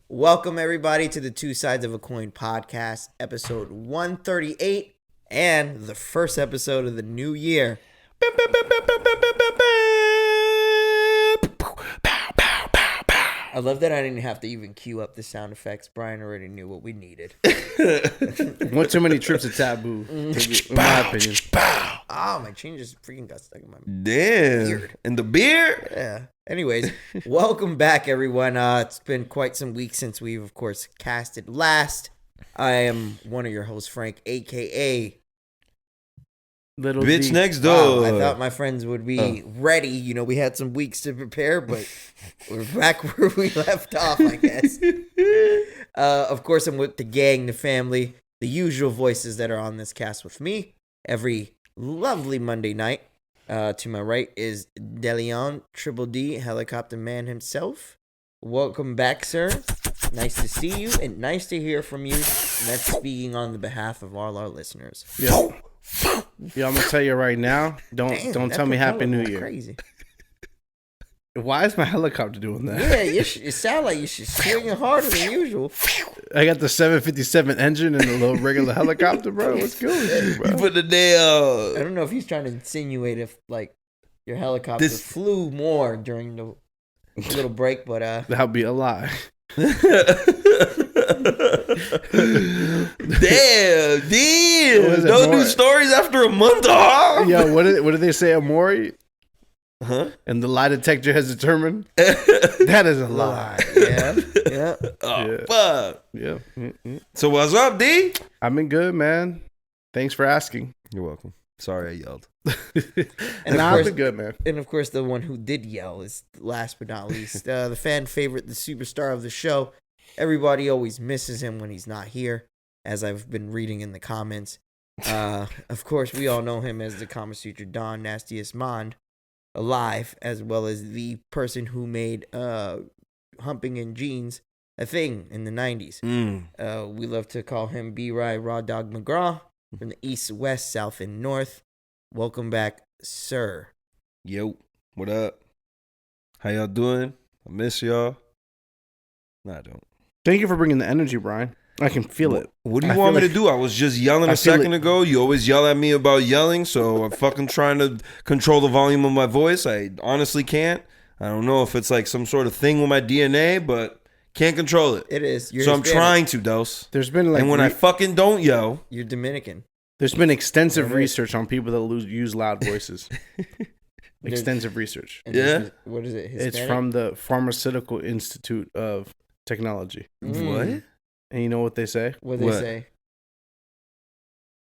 Welcome, everybody, to the Two Sides of a Coin podcast, episode 138, and the first episode of the new year. I love that I didn't have to even cue up the sound effects. Bryan already knew what we needed. One too many trips of taboo, in my opinion. Oh, my chain just freaking got stuck in my beard. In the beard? Yeah. Anyways, welcome back, everyone. It's been quite some weeks since we've, of course, casted last. I am one of your hosts, Frank, a.k.a. Little Bitch D. Next door. Wow, I thought my friends would be ready. You know, we had some weeks to prepare, but we're back where we left off, I guess. Of course, I'm with the gang, the family, the usual voices that are on this cast with me every lovely Monday night. To my right is Delson, Triple D, Helicopter Man himself. Welcome back, sir. Nice to see you and nice to hear from you. And that's speaking on the behalf of all our listeners. Yeah, I'm gonna tell you right now. Don't tell me Happy New Year. Crazy. Why is my helicopter doing that? Yeah, it sounds like you should swing harder than usual. I got the 757 engine and the little regular helicopter, bro. What's good with you, bro? You put the damn. I don't know if he's trying to insinuate if like your helicopter flew more during the little break, but that'll be a lie. Damn, don't do stories after a month off. Yo, what did they say, Amori? Huh? And the lie detector has determined that is a lie. Yeah. Oh, fuck. Yeah. So what's up, D? I've been good, man. Thanks for asking. You're welcome. Sorry I yelled. And I've been good, man. And of course, the one who did yell is last but not least, the fan favorite, the superstar of the show. Everybody always misses him when he's not here, as I've been reading in the comments. Of course, we all know him as the Kama Sutra Don, Nastiest Mond, alive, as well as the person who made humping in jeans a thing in the 90s. We love to call him B-Rye Raw Dog McGraw from the east, west, south, and north. Welcome back, sir. Yo, what up? How y'all doing? I miss y'all. No, I don't. Thank you for bringing the energy, Bryan. I can feel it. What do you want me to do? I was just yelling a second ago. You always yell at me about yelling, so I'm fucking trying to control the volume of my voice. I honestly can't. I don't know if it's like some sort of thing with my DNA, but can't control it. It is. So I'm trying to, Dos. There's been like, and when I fucking don't yell, you're Dominican. There's been extensive research on people that use loud voices. Extensive research. Yeah. What is it? Hispanic? It's from the Pharmaceutical Institute of Technology. What? And you know what they say? What they say?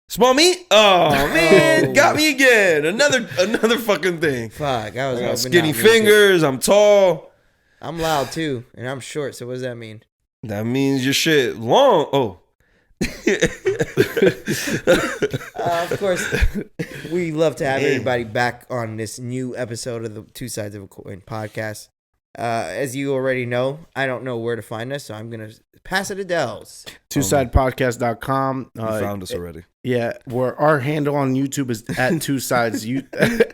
Small meat? Oh, man. Got me again. Another fucking thing. Fuck. I was skinny fingers. I'm tall. I'm loud, too. And I'm short. So what does that mean? That means your shit long. Oh. Of course, we love to have everybody back on this new episode of the Two Sides of a Coin podcast. As you already know, I don't know where to find us, so I'm going to pass it to Dels. twosidepodcast.com. You found us already. Yeah, where our handle on YouTube is at Two Sides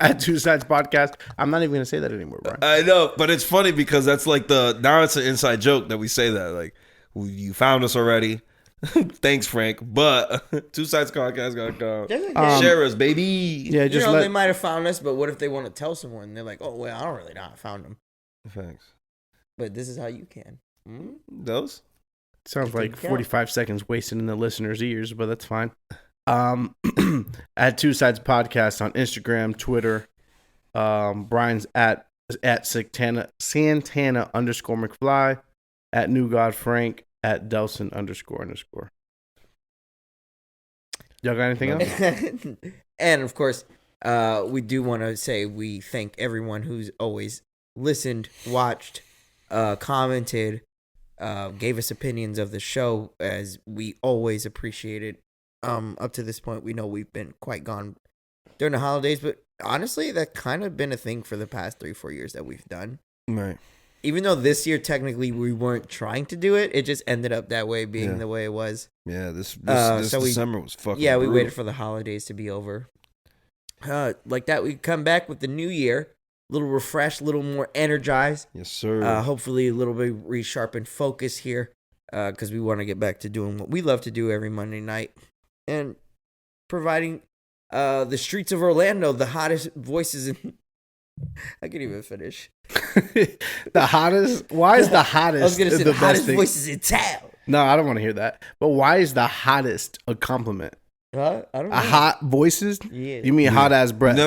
at Two Sides Podcast. I'm not even going to say that anymore, Bryan. I know, but it's funny because that's like now it's an inside joke that we say that. Like, you found us already. Thanks, Frank. But twosidespodcast.com. Share us, baby. Yeah, just they might have found us, but what if they want to tell someone? They're like, oh, well, I don't really know how I found them. Thanks. But this is how you can. Those? Sounds like 45 seconds wasted in the listeners' ears, but that's fine. At Two Sides Podcast on Instagram, Twitter. Bryan's at Santana _McFly, at New God Frank, at Delson __. Y'all got anything else? And of course, we do want to say we thank everyone who's always listened, watched, commented, gave us opinions of the show, as we always appreciate it. Up to this point, we know we've been quite gone during the holidays, but honestly, that kind of been a thing for the past 3-4 years that we've done. Right. Even though this year, technically, we weren't trying to do it, it just ended up that way, being the way it was. Yeah, this December was fucking brutal. We waited for the holidays to be over. Like that, we come back with the new year, a little refreshed, a little more energized. Yes, sir. Hopefully, a little bit resharpened focus here because we want to get back to doing what we love to do every Monday night and providing the streets of Orlando the hottest voices in. I can't even finish. The hottest. Why is the hottest? I was gonna say the hottest thing? voices in town. No, I don't want to hear that. But why is the hottest a compliment? I don't know. Hot voices? Yeah. You mean hot ass breath?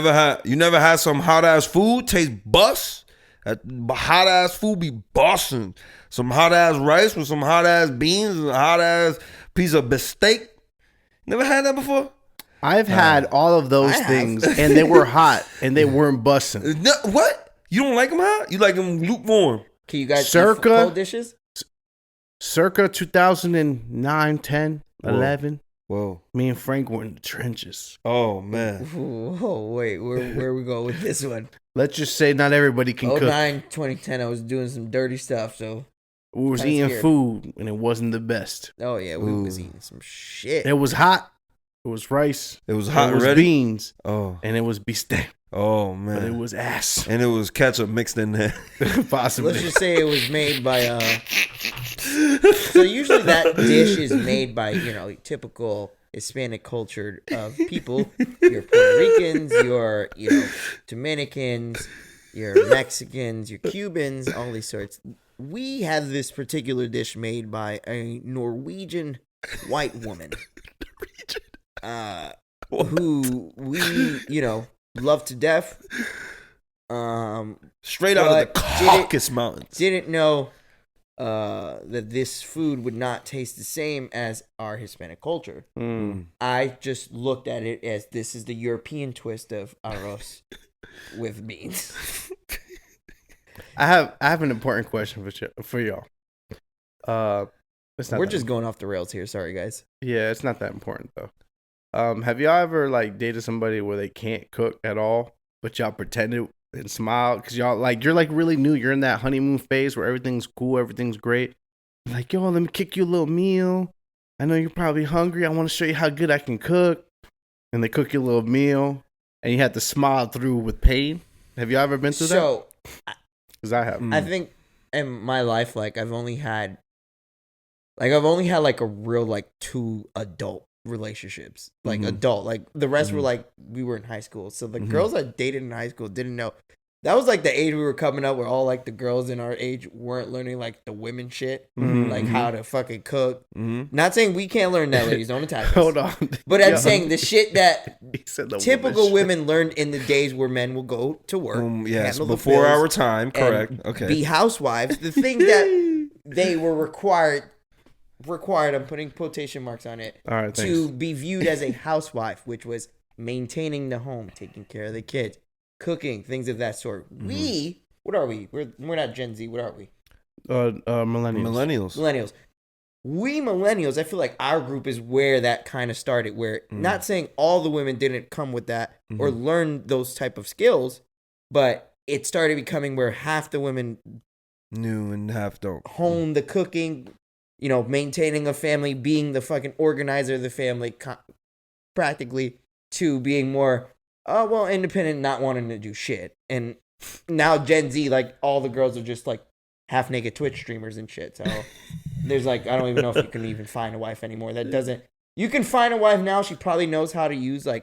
You never had some hot ass food taste bust? That hot ass food be busting. Some hot ass rice with some hot ass beans and a hot ass piece of beefsteak. Never had that before? I've had all of those things, and they were hot, and they weren't busting. No, what? You don't like them hot? You like them lukewarm? Can you guys Circa- eat cold dishes? Circa 2009, 10, 11. Whoa. Me and Frank were in the trenches. Oh, man. Whoa, wait, where we go with this one? Let's just say not everybody can cook. 2010, I was doing some dirty stuff, so. We was eating food, and it wasn't the best. Oh, yeah, we was eating some shit. It was hot. It was rice. It was hot and ready? beans. Oh. And it was beefsteak. Oh, man. But it was ass. And it was ketchup mixed in there. Possibly. Let's just say it was made by so usually that dish is made by, typical Hispanic culture of people. Your Puerto Ricans, your, Dominicans, your Mexicans, your Cubans, all these sorts. We have this particular dish made by a Norwegian white woman. Who we, love to death. Straight out of the Caucasus Mountains. Didn't know that this food would not taste the same as our Hispanic culture. I just looked at it as this is the European twist of arroz with beans. I have an important question for y'all. We're just going off the rails here. Sorry, guys. Yeah, it's not that important though. Have y'all ever dated somebody where they can't cook at all, but y'all pretended and smiled because y'all you're really new. You're in that honeymoon phase where everything's cool, everything's great. Like, yo, let me kick you a little meal. I know you're probably hungry. I want to show you how good I can cook. And they cook you a little meal, and you have to smile through with pain. Have y'all ever been through that? Because I have. I think in my life, I've only had a real 2 adult relationships, adult. The rest were we were in high school, so the girls I dated in high school didn't know. That was the age we were coming up, where all the girls in our age weren't learning the women shit, how to fucking cook. Not saying we can't learn that, ladies. Don't attack us. Hold on, but I'm saying the shit that the typical women learned in the days where men will go to work. Yes, before our time, correct. Okay, be housewives. The thing that they were required, I'm putting quotation marks on it, all right, to be viewed as a housewife, which was maintaining the home, taking care of the kids, cooking, things of that sort. What are we? We're not Gen Z. What are we? Millennials. We millennials, I feel like our group is where that kind of started, where not saying all the women didn't come with that or learn those type of skills, but it started becoming where half the women knew and half don't. Hone the cooking, maintaining a family, being the fucking organizer of the family, practically, to being more, independent, not wanting to do shit. And now Gen Z, all the girls are just half naked Twitch streamers and shit. So there's I don't even know if you can even find a wife anymore. You can find a wife now. She probably knows how to use a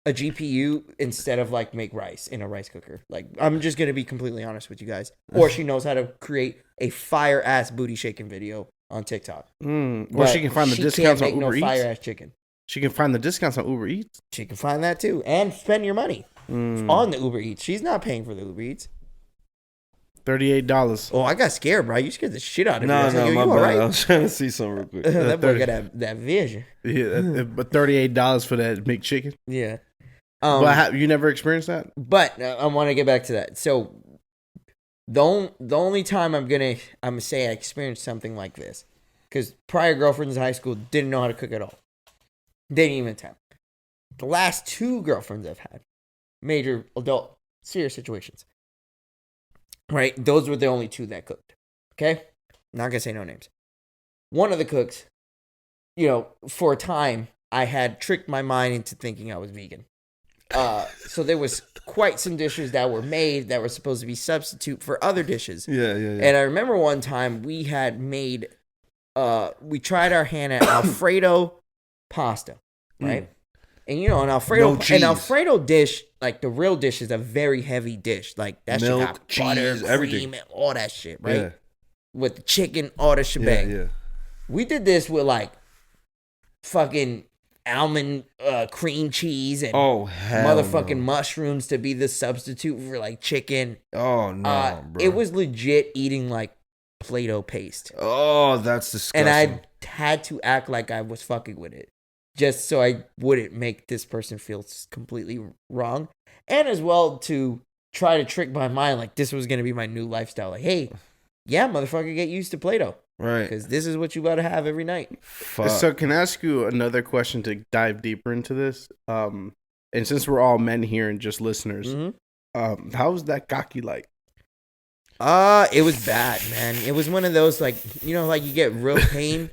GPU instead of make rice in a rice cooker. I'm just going to be completely honest with you guys. Or she knows how to create a fire ass booty shaking video on TikTok. Or she can find the discounts on Uber Eats. Fire ass chicken. She can find the discounts on Uber Eats. She can find that too, and spend your money on the Uber Eats. She's not paying for the Uber Eats. $38. Oh, I got scared, bro. You scared the shit out of me. No, my bad. Right? I was trying to see something real quick. That boy got that vision. Yeah, but $38 for that McChicken. Yeah. But you never experienced that? But I want to get back to that. So the only time I'm gonna say I experienced something like this, because prior girlfriends in high school didn't know how to cook at all. They didn't even attempt. The last 2 girlfriends I've had, major adult serious situations. Right? Those were the only 2 that cooked. Okay? Not gonna say no names. One of the cooks, for a time, I had tricked my mind into thinking I was vegan. So there was quite some dishes that were made that were supposed to be substitute for other dishes. Yeah. And I remember one time we had made we tried our hand at Alfredo pasta, right? And you know, an Alfredo dish, like the real dish, is a very heavy dish. Like that shit Milk, got cheese, butter, everything. cream, and all that shit, right? Yeah. With the chicken, all the shebang. Yeah. We did this with like fucking almond cream cheese and motherfucking mushrooms to be the substitute for like chicken. Oh no, bro. It was legit eating like Play-Doh paste. Oh, that's disgusting. And I had to act like I was fucking with it, just so I wouldn't make this person feel completely wrong, and as well to try to trick my mind like this was gonna be my new lifestyle. Like, hey, yeah, motherfucker, get used to Play-Doh. Right. Because this is what you gotta have every night. Fuck. So can I ask you another question to dive deeper into this? And since we're all men here and just listeners, how's that gaki like? It was bad, man. It was one of those, like, you know, like you get real pain,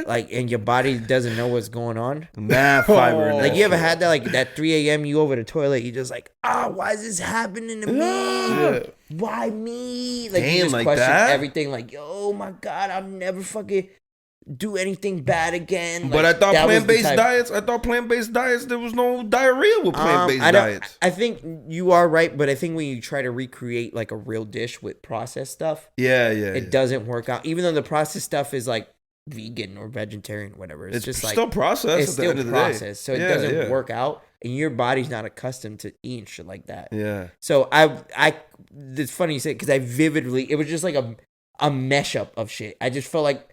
like, and your body doesn't know what's going on. Mad fiber. in Like, that you ever shit. had that, like, that 3 a.m. you over the toilet, you just like, why is this happening to me? Yeah. Why me? Like, you Damn, just like question that? everything. Like, oh my God, I'll never fucking do anything bad again. But Like, I thought that was the plant-based diets, there was no diarrhea with plant-based diets. I think you are right, but I think when you try to recreate like a real dish with processed stuff, it doesn't work out. Even though the processed stuff is like vegan or vegetarian, or whatever, it's just like still processed. it's at still the end of the processed, so it day. doesn't work out, and your body's not accustomed to eating shit like that. Yeah. So it's funny you say because I vividly, it was just like a mesh up of shit. I just felt like,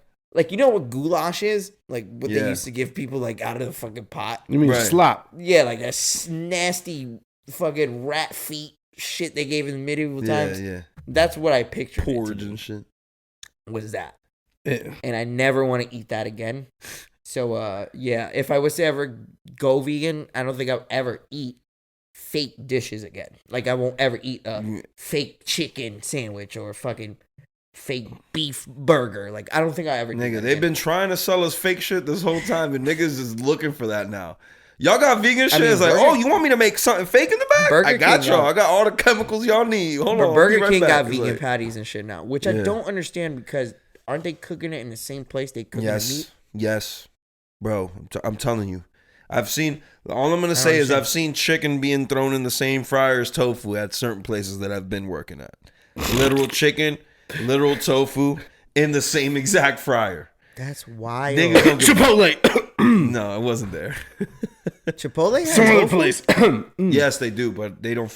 you know what goulash is? Like what they used to give people like out of the fucking pot. You mean slop? Yeah, like that nasty fucking rat feet shit they gave in the medieval times. Yeah. That's what I pictured. Porridge and shit. Was that. Yeah. And I never want to eat that again. So, if I was to ever go vegan, I don't think I'll ever eat fake dishes again. Like, I won't ever eat a fake chicken sandwich or a fucking fake beef burger. Like, I don't think I ever. Nigga, they've been trying to sell us fake shit this whole time, and niggas is looking for that now. Y'all got vegan shit. It's like, you want me to make something fake in the back? I got y'all. I got all the chemicals y'all need. Hold on. Burger King got vegan patties and shit now, which I don't understand because aren't they cooking it in the same place they cook the meat? Yes, bro. I'm telling you. I've seen, all I'm going to say is I've seen chicken being thrown in the same fryer as tofu at certain places that I've been working at. Literal chicken, literal tofu in the same exact fryer. That's wild. Chipotle. No, it wasn't there. Chipotle has Some other tofu? place. Yes, they do, but they don't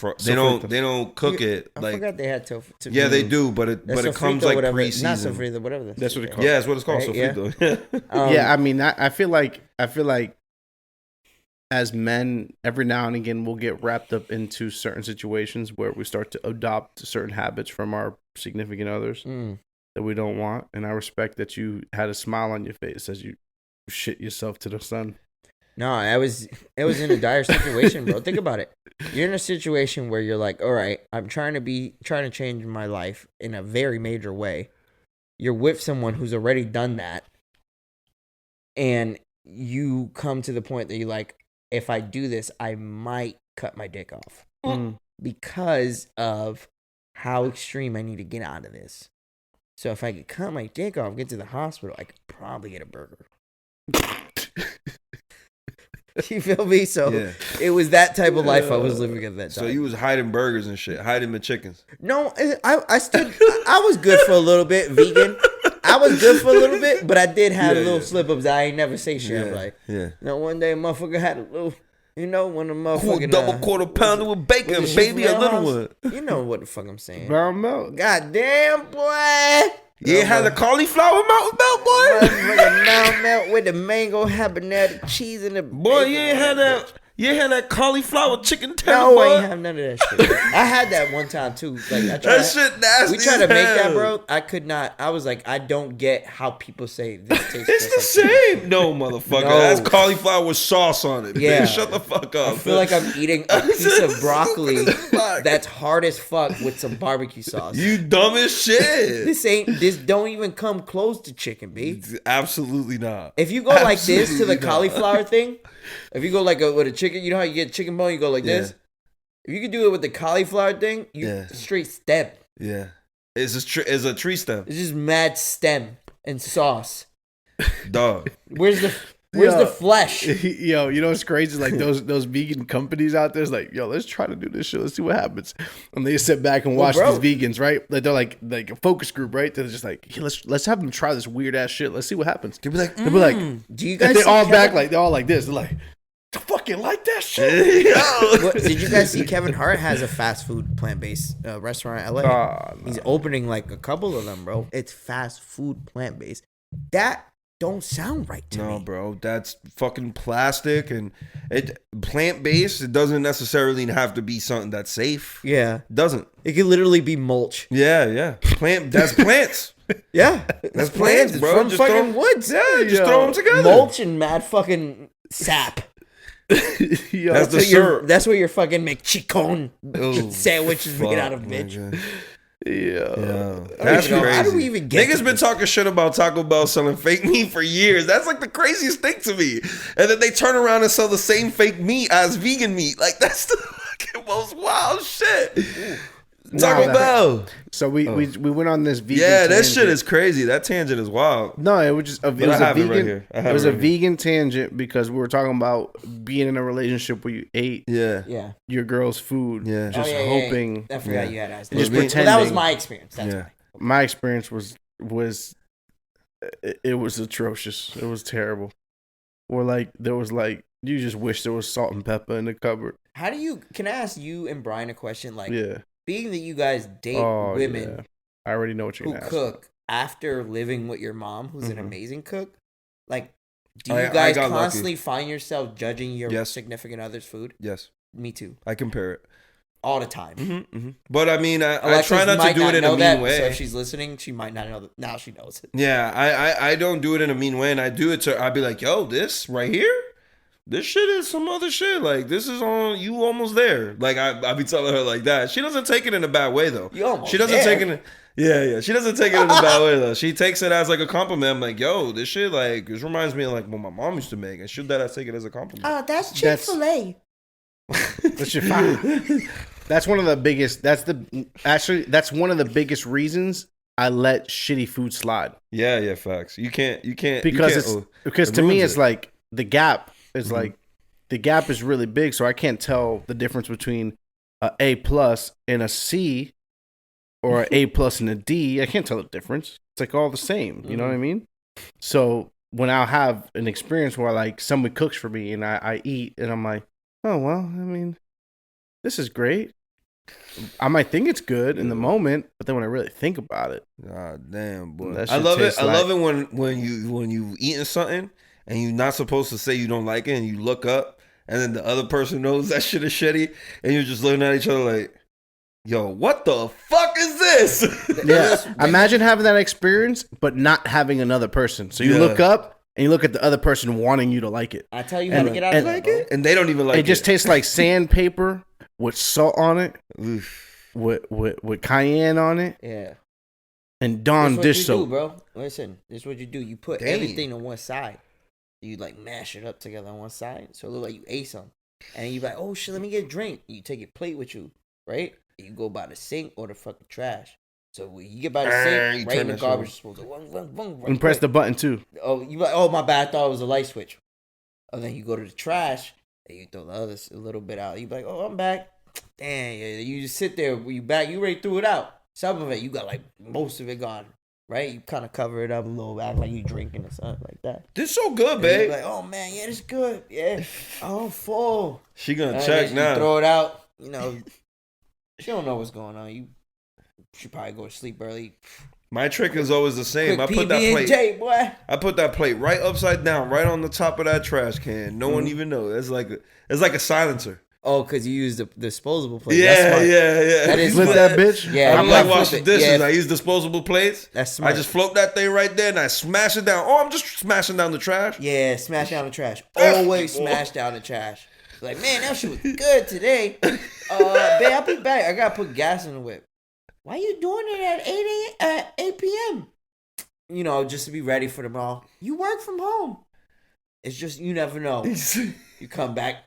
cook it I like. forgot they had tofu. Yeah, they do, but it comes like pre-seasoned. Not sofrito, whatever. That's what it calls. Yeah, that's what it's called. Right, Sofrito. Yeah, I mean, I feel like as men, every now and again, we'll get wrapped up into certain situations where we start to adopt certain habits from our significant others that we don't want. And I respect that you had a smile on your face as you shit yourself to the sun. No, it was in a dire situation, bro. Think about it. You're in a situation where you're like, all right, I'm trying to change my life in a very major way. You're with someone who's already done that. And you come to the point that you're like, if I do this, I might cut my dick off because of how extreme I need to get out of this. So if I could cut my dick off, get to the hospital, I could probably get a burger. You feel me? So it was that type of life I was living at that time. So you was hiding burgers and shit, hiding the chickens. No, I was good for a little bit, vegan. I was good for a little bit, but I did have little slip-ups. I ain't never say shit. I'm like, one day a motherfucker had a little, when a motherfucker... Double quarter pounder with bacon, baby, a little one. You know what the fuck I'm saying. Brown milk. God damn, boy. You had the cauliflower melt, boy. Mount melt with the mango habanero cheese in the... Boy, you ain't had that... You ain't had that cauliflower chicken tender, No, boy. I ain't have none of that shit. I had that one time too. Like that shit nasty. We tried to make that, hell. bro. I could not. I was like, I don't get how people say this tastes. It's the same. No, motherfucker. No. That's cauliflower with sauce on it. Yeah. Man, shut the fuck up. I feel like I'm eating a piece of broccoli that's hard as fuck with some barbecue sauce. You dumb as shit. This don't even come close to chicken, B. Absolutely not. If you go like this to the cauliflower thing, if you go like with a chicken, you know how you get chicken bone, you go like this. If you could do it with the cauliflower thing, straight stem. Yeah, it's a tree stem. It's just mad stem and sauce. Dog. Where's the flesh? Yo, you know what's crazy? Like those vegan companies out there is like, yo, let's try to do this shit. Let's see what happens. And they sit back and watch these vegans, right? Like they're like a focus group, right? They're just like, hey, let's have them try this weird ass shit. Let's see what happens. They'll be like, do you guys? They all back like they're all like this. They're like, I fucking like that shit. Did you guys see Kevin Hart has a fast food plant-based restaurant in LA? No. He's opening like a couple of them, bro. It's fast food plant-based. That don't sound right to me. No, bro, that's fucking plastic and it plant-based. It doesn't necessarily have to be something that's safe. Yeah, it doesn't. It could literally be mulch. Yeah. That's plants. Yeah, that's plants, bro. From fucking woods. Yeah, just throw them together. Mulch and mad fucking sap. Yo, that's the syrup. That's where your fucking McChicken sandwich is made out of, bitch. Yeah. That's crazy. How do we even get Niggas been talking shit about Taco Bell selling fake meat for years. That's like the craziest thing to me. And then they turn around and sell the same fake meat as vegan meat. Like that's the fucking most wild shit. Taco Bell. So we went on this vegan. Yeah, that tangent. shit is crazy. That tangent is wild. No, it was just it was a vegan. It was a here. vegan tangent because we were talking about being in a relationship where you ate your girl's food. Yeah, just hoping. I forgot you had asked. Just pretending. That was my experience. That's why. My experience was it was atrocious. It was terrible. Or like there was like you just wish there was salt and pepper in the cupboard. How do you? Can I ask you and Bryan a question? Like, being that you guys date women, I already know what you're who gonna cook after living with your mom, who's an amazing cook. Like, do you I guys got constantly lucky. find yourself judging your Yes. significant other's food? Yes, Me too. I compare it All the time. But I mean, I Alexis try not to might do it in a know mean that, way. So if she's listening, she might not know that. Now she knows it. Yeah, I don't do it in a mean way, and I do it to. I'd be like, yo, this right here. This shit is some other shit. Like, this is on you almost there. Like, I be telling her like that. She doesn't take it in a bad way, though. You almost She doesn't take it. Yeah. She doesn't take it in a bad way, though. She takes it as like a compliment. I'm like, yo, this shit, like, this reminds me of like what my mom used to make. And should that I take it as a compliment? Oh, that's Chick-fil-A. That's your fine. That's one of the biggest. That's one of the biggest reasons I let shitty food slide. Yeah, facts. You can't because to me it's like the gap is like the gap is really big, so I can't tell the difference between a A+ and a C or an A+ and a D. I can't tell the difference. It's like all the same. You know what I mean? So when I'll have an experience where like somebody cooks for me and I eat and I'm like, oh well, I mean, this is great. I might think it's good in the moment, but then when I really think about it, God damn, boy. I love it. I love it when you eating something and you're not supposed to say you don't like it, and you look up, and then the other person knows that shit is shitty, and you're just looking at each other like, yo, what the fuck is this? Yeah. Imagine having that experience, but not having another person. So you look up and you look at the other person wanting you to like it. I tell you how to get out of that, bro. And they don't even like it. It just tastes like sandpaper with salt on it, Oof. with cayenne on it, Yeah. and Dawn dish soap. soap. Bro, listen, this is what you do. You put everything on one side. You like mash it up together on one side, so it look like you ate some. And you be like, oh shit, let me get a drink. You take your plate with you, right? You go by the sink or the fucking trash. So when you get by the sink, right in the garbage disposal, And press the button too. Oh, you like, oh my bad, I thought it was a light switch. And then you go to the trash and you throw the other a little bit out. You be like, oh, I'm back. Damn, yeah. You just sit there. You back. You already threw it out. Some of it, you got like most of it gone. Right? You kind of cover it up a little, act like you drinking or something like that. This so good, babe. Like, oh man, yeah, this good. Yeah, I'm full. She gonna check now. You throw it out. You know, she don't know what's going on. You should probably go to sleep early. My trick is always the same. Quick I put that plate. PB&J, boy. I put that plate right upside down, right on the top of that trash can. No one even knows. It's like a silencer. Oh, because you use the disposable plate. Yeah. That is with that bitch. Yeah, I'm like washing dishes. I use disposable plates. That's smart. I just float that thing right there and I smash it down. Oh, I'm just smashing down the trash. Yeah, smash down the trash. Always smash down the trash. Like, man, that shit was good today. Babe, I'll be back. I gotta put gas in the whip. Why you doing it at 8 p.m.? You know, just to be ready for tomorrow. You work from home. It's just, you never know. You come back.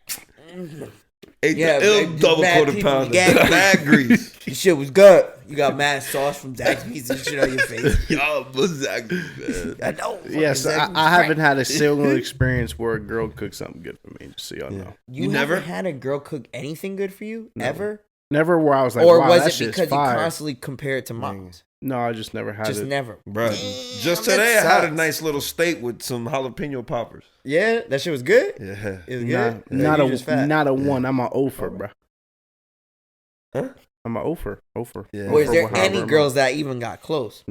Ate Yeah, the ill just double mad quarter people pounder. gagging. Mad grease. This shit was good. You got mad sauce from Zaxby's and shit on your face. Yo, what's that? Man? I know. Yes, I haven't had a similar experience where a girl cooked something good for me. Just so y'all know. You You never never? had a girl cook anything good for you No. ever, Never where I was like, or wow, was that it shit's because fire. you constantly compare it to moms? No, I just never had Just it. never, Bro, Damn, just that today I had a sucks. nice little steak with some jalapeno poppers. Yeah, that shit was good. Yeah. It was Not, good. not You a just fat. not a one. I'm a offer, bro. Huh? I'm a offer. Yeah. Was there However any I'm girls that even got close?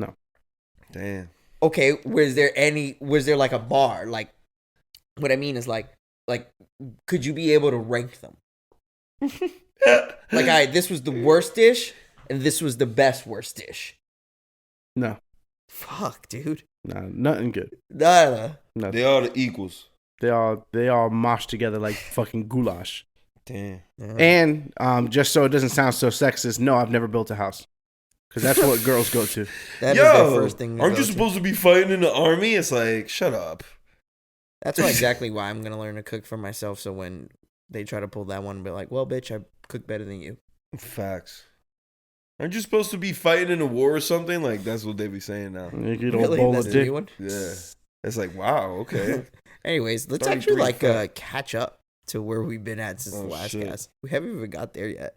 Damn. Okay, was there like a bar? Like, what I mean is like, could you be able to rank them? Like, all right, this was the worst dish, and this was the best worst dish. No, Fuck, dude. nothing good. Nah. Nothing. They are the equals. They all moshed together like fucking goulash. Damn. And just so it doesn't sound so sexist, no, I've never built a house because that's what girls go to. That is their first thing. Aren't you supposed to be fighting in the army? It's like, shut up. That's exactly why I'm gonna learn to cook for myself. So when they try to pull that one, be like, "Well, bitch, I cook better than you." Facts. Aren't you supposed to be fighting in a war or something? Like, that's what they be saying now. You get a Really? bowl That's of the dick. new one. Yeah. It's like, wow, okay. Anyways, let's 33 actually like fat. catch up to where we've been at since Oh, the last shit. cast. We haven't even got there yet.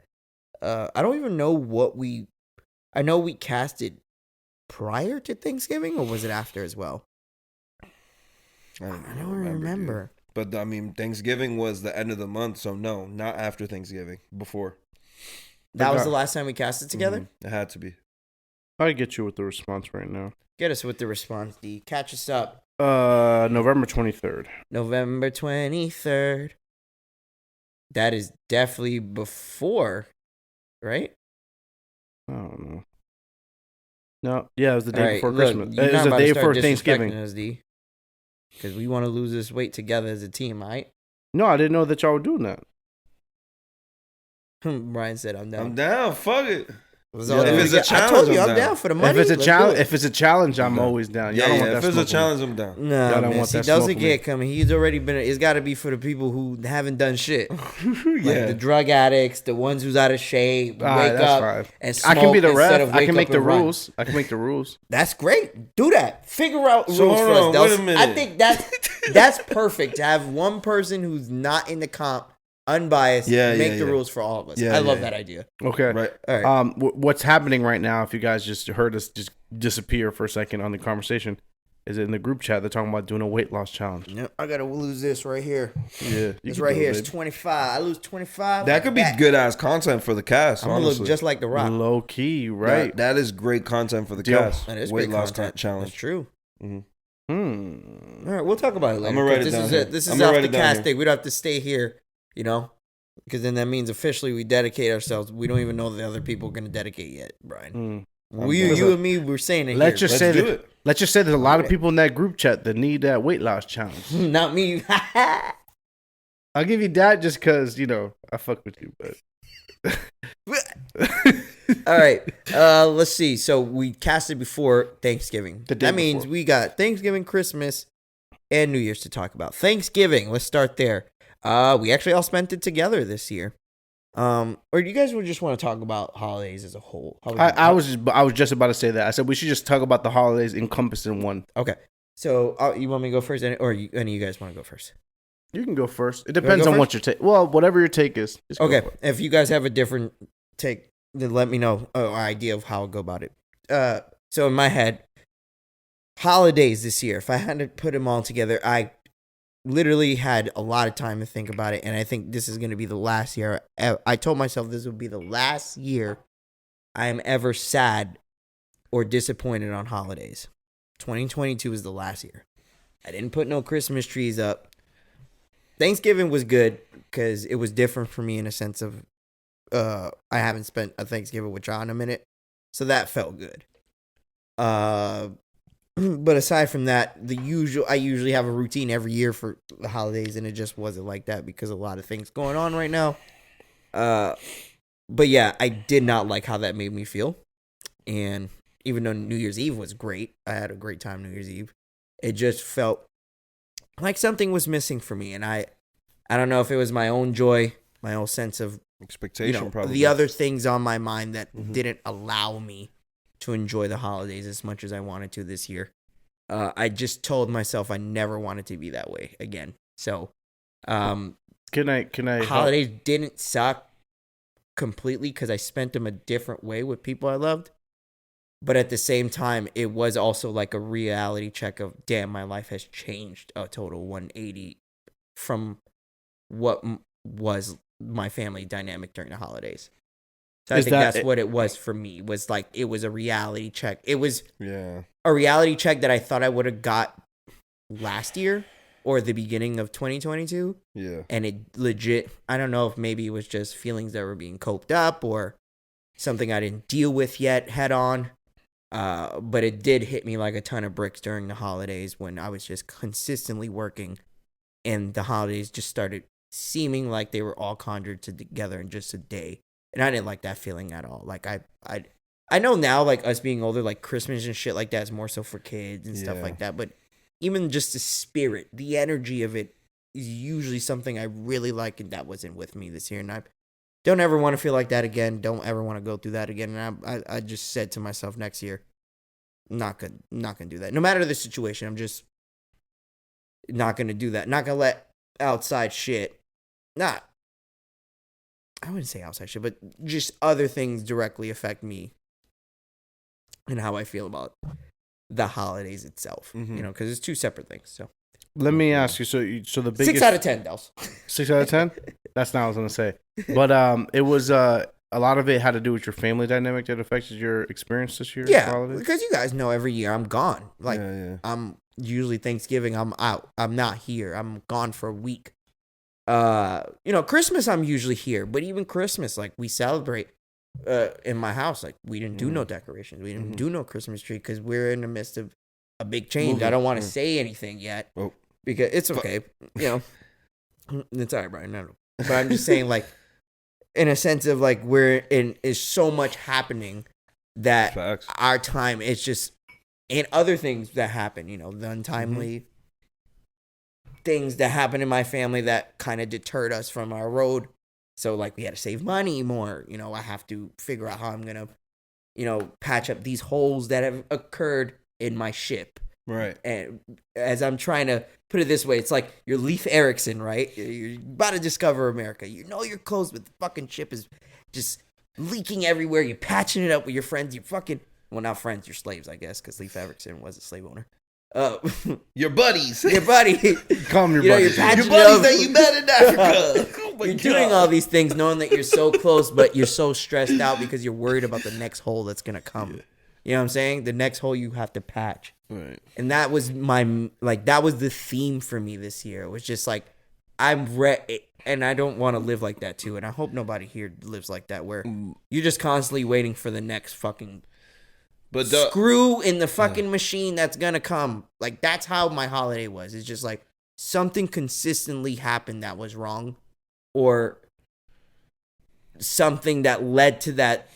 I don't even know what we. I know we casted prior to Thanksgiving, or was it after as well? I don't remember. Dude. But, I mean, Thanksgiving was the end of the month, so no, not after Thanksgiving. Before. That was the last time we casted together. Mhm. It had to be. I'll get you with the response right now. Get us with the response, D. Catch us up. November 23rd. November 23rd. That is definitely before, right? I don't know. No, yeah, it was the day All right, before look, Christmas. you're It not was the about to day start before Thanksgiving. disrespecting us, D. Because we want to lose this weight together as a team, all right? No, I didn't know that y'all were doing that. Brian said, "I'm down." I'm down. Fuck it. If Yeah. If it's a I told challenge, you, I'm I'm down. down for the money. If it's a Let's challenge, do it. if it's a challenge, I'm Okay. always down. Y'all don't want that If it's a smoke challenge, I'm down. Nah, Y'all don't man. want See, that Delson smoke with can't come. He's already been. It's got to be for the people who haven't done shit, like Yeah. the drug addicts, the ones who's out of shape. All right, Wake that's up fine. and I smoke can be the instead ref. of I wake can make up the and run. rules. I can make the rules. That's great. Do that. Figure out So rules hold for us, on, wait a Delson. minute. I think that's perfect to have one person who's not in the comp, unbiased, make the rules for all of us. Yeah, I love yeah. that idea. Okay. Right. All right. What's happening right now? If you guys just heard us just disappear for a second on the conversation, is in the group chat. They're talking about doing a weight loss challenge. Yep, I gotta lose this right here. Yeah, This right here is 25. I lose 25. That could be back. good ass content for the cast. I'm gonna honestly. look just like The Rock. Low key, right? That is great content for the Deal. cast. That is Weight great loss content. challenge. That's true. Hmm. All right, we'll talk about it later. I'ma write 'cause it down This here. is This is I'ma off write the it down cast here. day. We don't have to stay here, you know, because then that means officially we dedicate ourselves. We don't even know the other people are gonna dedicate yet, Brian. You and me, we're saying it. Let's here. just Let's say do that. it. Let's just say there's a lot of Okay. people in that group chat that need that weight loss challenge. Not me. I'll give you that just because I fuck with you, but All right. Let's see. So we casted before Thanksgiving. The day That means before. we got Thanksgiving, Christmas, and New Year's to talk about. Thanksgiving. Let's start there. We actually all spent it together this year. Or you guys would just want to talk about holidays as a whole? I was just about to say that. I said we should just talk about the holidays encompassed in one. Okay. So you want me to go first, or any of you guys want to go first? You can go first. It wanna depends go on what your take. Well, whatever your take is. just go Okay. for it. If you guys have a different take, then let me know our idea of how I'll go about it. So in my head, holidays this year, if I had to put them all together, I literally had a lot of time to think about it, and I think this is going to be the last year. I told myself this would be the last year I am ever sad or disappointed on holidays. 2022 is the last year. I didn't put no Christmas trees up. Thanksgiving was good because it was different for me in a sense of I haven't spent a Thanksgiving with y'all in a minute, so that felt good. But aside from that, I usually have a routine every year for the holidays, and it just wasn't like that because of a lot of things going on right now. But yeah, I did not like how that made me feel, and even though New Year's Eve was great, I had a great time New Year's Eve. It just felt like something was missing for me, and I don't know if it was my own joy my whole sense of expectation, probably the other things on my mind that Mhm. didn't allow me to enjoy the holidays as much as I wanted to this year. I just told myself I never wanted to be that way again. So, Can I holidays help? didn't suck completely because I spent them a different way with people I loved. But at the same time, it was also like a reality check of, damn, my life has changed a total 180 from what was my family dynamic during the holidays. So I think that's what it was for me, was like, it was a reality check. It was a reality check that I thought I would have got last year or the beginning of 2022. Yeah. And it legit, I don't know if maybe it was just feelings that were being coped up or something I didn't deal with yet head on. But it did hit me like a ton of bricks during the holidays when I was just consistently working, and the holidays just started seeming like they were all conjured together in just a day. And I didn't like that feeling at all. Like I know now, like us being older, like Christmas and shit like that is more so for kids and stuff like that. But even just the spirit, the energy of it is usually something I really like, and that wasn't with me this year. And I don't ever want to feel like that again. Don't ever want to go through that again. And I just said to myself, next year, not gonna do that. No matter the situation, I'm just not gonna do that. Not gonna let outside shit. I wouldn't say outside shit, but just other things directly affect me and how I feel about the holidays itself. Mhm. You know, because it's two separate things. So Let me ask you. So the biggest 6 out of 10, Dels. 6 out of 10. That's not what I was gonna say. But it was a lot of it had to do with your family dynamic that affected your experience this year. Yeah, holidays? because you guys know every year I'm gone. Like yeah. I'm usually Thanksgiving, I'm out. I'm not here. I'm gone for a week. Christmas I'm usually here, but even Christmas, like we celebrate in my house. Like we didn't do no decorations. We didn't do no Christmas tree because we're in the midst of a big change. I don't want to say anything yet because it's okay. It's all right, Bryan. No. But I'm just saying, like, in a sense of like is so much happening that Facts. our time is just, and other things that happen, the untimely things that happen in my family that kind of deterred us from our road. So like we had to save money more. I have to figure out how I'm gonna, patch up these holes that have occurred in my ship. Right. And as I'm trying to put it this way, it's like you're Leif Erikson, right? You're about to discover America. You're close, but the fucking ship is just leaking everywhere. You're patching it up with your friends. Well, not friends, you're slaves, I guess, because Leif Erikson was a slave owner. Your buddies. Your buddy. Call them your buddies. You're patching Your buddies up. that you met in Africa. Oh my You're God. doing all these things knowing that you're so close, but you're so stressed out because you're worried about the next hole that's going to come. Yeah. You know what I'm saying? The next hole you have to patch. Right. And that was that was the theme for me this year. It was just like, I'm ready, and I don't want to live like that too. And I hope nobody here lives like that, where you're just constantly waiting for the next fucking screw in the fucking machine that's gonna come. Like, that's how my holiday was. It's just like something consistently happened that was wrong, or something that led to that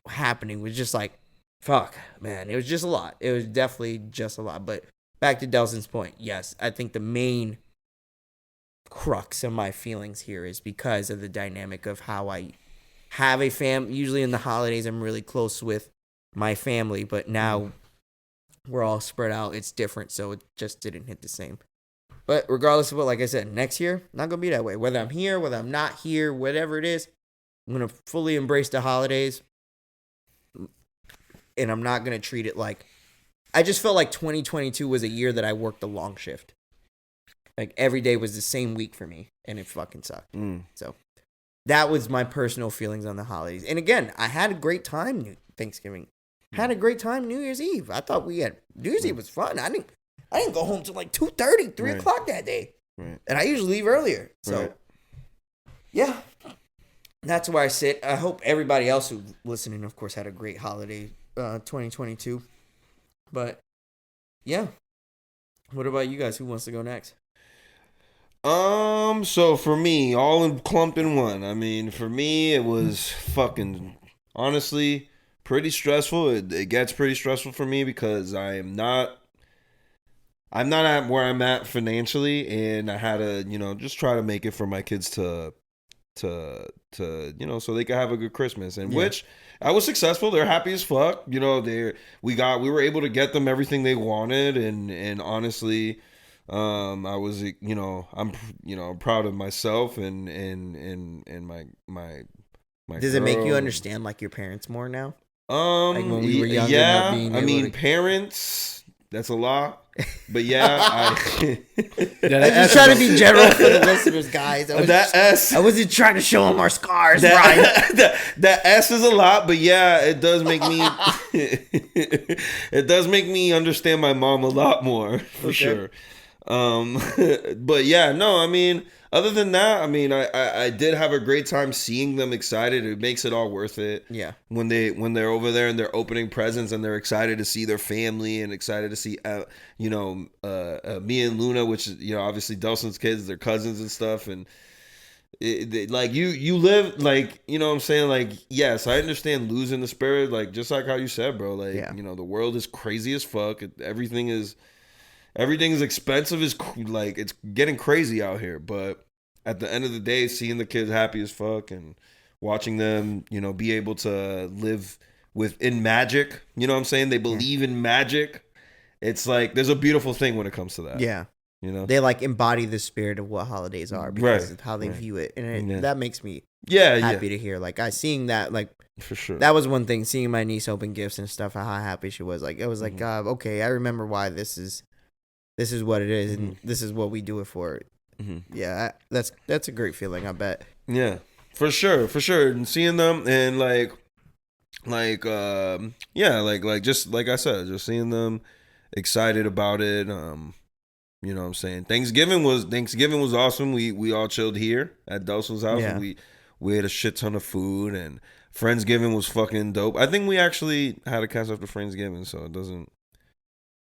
happening was just like, fuck, man. It was just a lot. It was definitely just a lot. But back to Delson's point, yes, I think the main crux of my feelings here is because of the dynamic of how I have a usually in the holidays I'm really close with my family, but now we're all spread out. It's different, so it just didn't hit the same. But regardless of what, like I said, next year, not going to be that way. Whether I'm here, whether I'm not here, whatever it is, I'm going to fully embrace the holidays, and I'm not going to treat it like... I just felt like 2022 was a year that I worked a long shift. Like, every day was the same week for me, and it fucking sucked. So that was my personal feelings on the holidays. And again, I had a great time Thanksgiving. Had a great time New Year's Eve. I thought New Year's Eve was fun. I didn't go home till like 2:30, 3 o'clock that day. Right. And I usually leave earlier. So, yeah. That's where I sit. I hope everybody else who's listening, of course, had a great holiday 2022. But, yeah. What about you guys? Who wants to go next? So for me, all clumped in one. I mean, for me, it was fucking, honestly, pretty stressful. It gets pretty stressful for me because I'm not at where I'm at financially, and I had to, just try to make it for my kids to so they can have a good Christmas, and which I was successful. They're happy as fuck. You know, we were able to get them everything they wanted, and honestly, I was, I'm proud of myself and my. Does it make you understand like your parents more now? Like when we were younger, yeah. I mean, parents. That's a lot, but yeah, I just trying to be general for the listeners, guys. I wasn't trying to show them our scars, Bryan. That S is a lot, but yeah, it does make me it does make me understand my mom a lot more for sure. But yeah, no, I mean, other than that, I mean, I did have a great time seeing them excited. It makes it all worth it. Yeah. When they're over there and they're opening presents and they're excited to see their family and excited to see, me and Luna, which is, obviously Delson's kids, their cousins and stuff. And like you live like, what I'm saying? Like, yes, I understand losing the spirit. Like, just like how you said, bro, like, the world is crazy as fuck. Everything is expensive. Is like, it's getting crazy out here, but at the end of the day, seeing the kids happy as fuck and watching them, be able to live within magic, you know what I'm saying? They believe in magic. It's like, there's a beautiful thing when it comes to that. Yeah. They like embody the spirit of what holidays are because of how they view it. And that makes me happy to hear. Like, seeing that, like, for sure. That was one thing, seeing my niece open gifts and stuff, how happy she was. Like, it was like, okay, I remember why this is what it is, and this is what we do it for. Yeah, that's a great feeling, I bet. Yeah, for sure. And seeing them and like just like I said, just seeing them excited about it. You know what I'm saying? Thanksgiving was awesome. We all chilled here at Delson's house. Yeah. And we had a shit ton of food, and Friendsgiving was fucking dope. I think we actually had a cast after Friendsgiving, so it doesn't.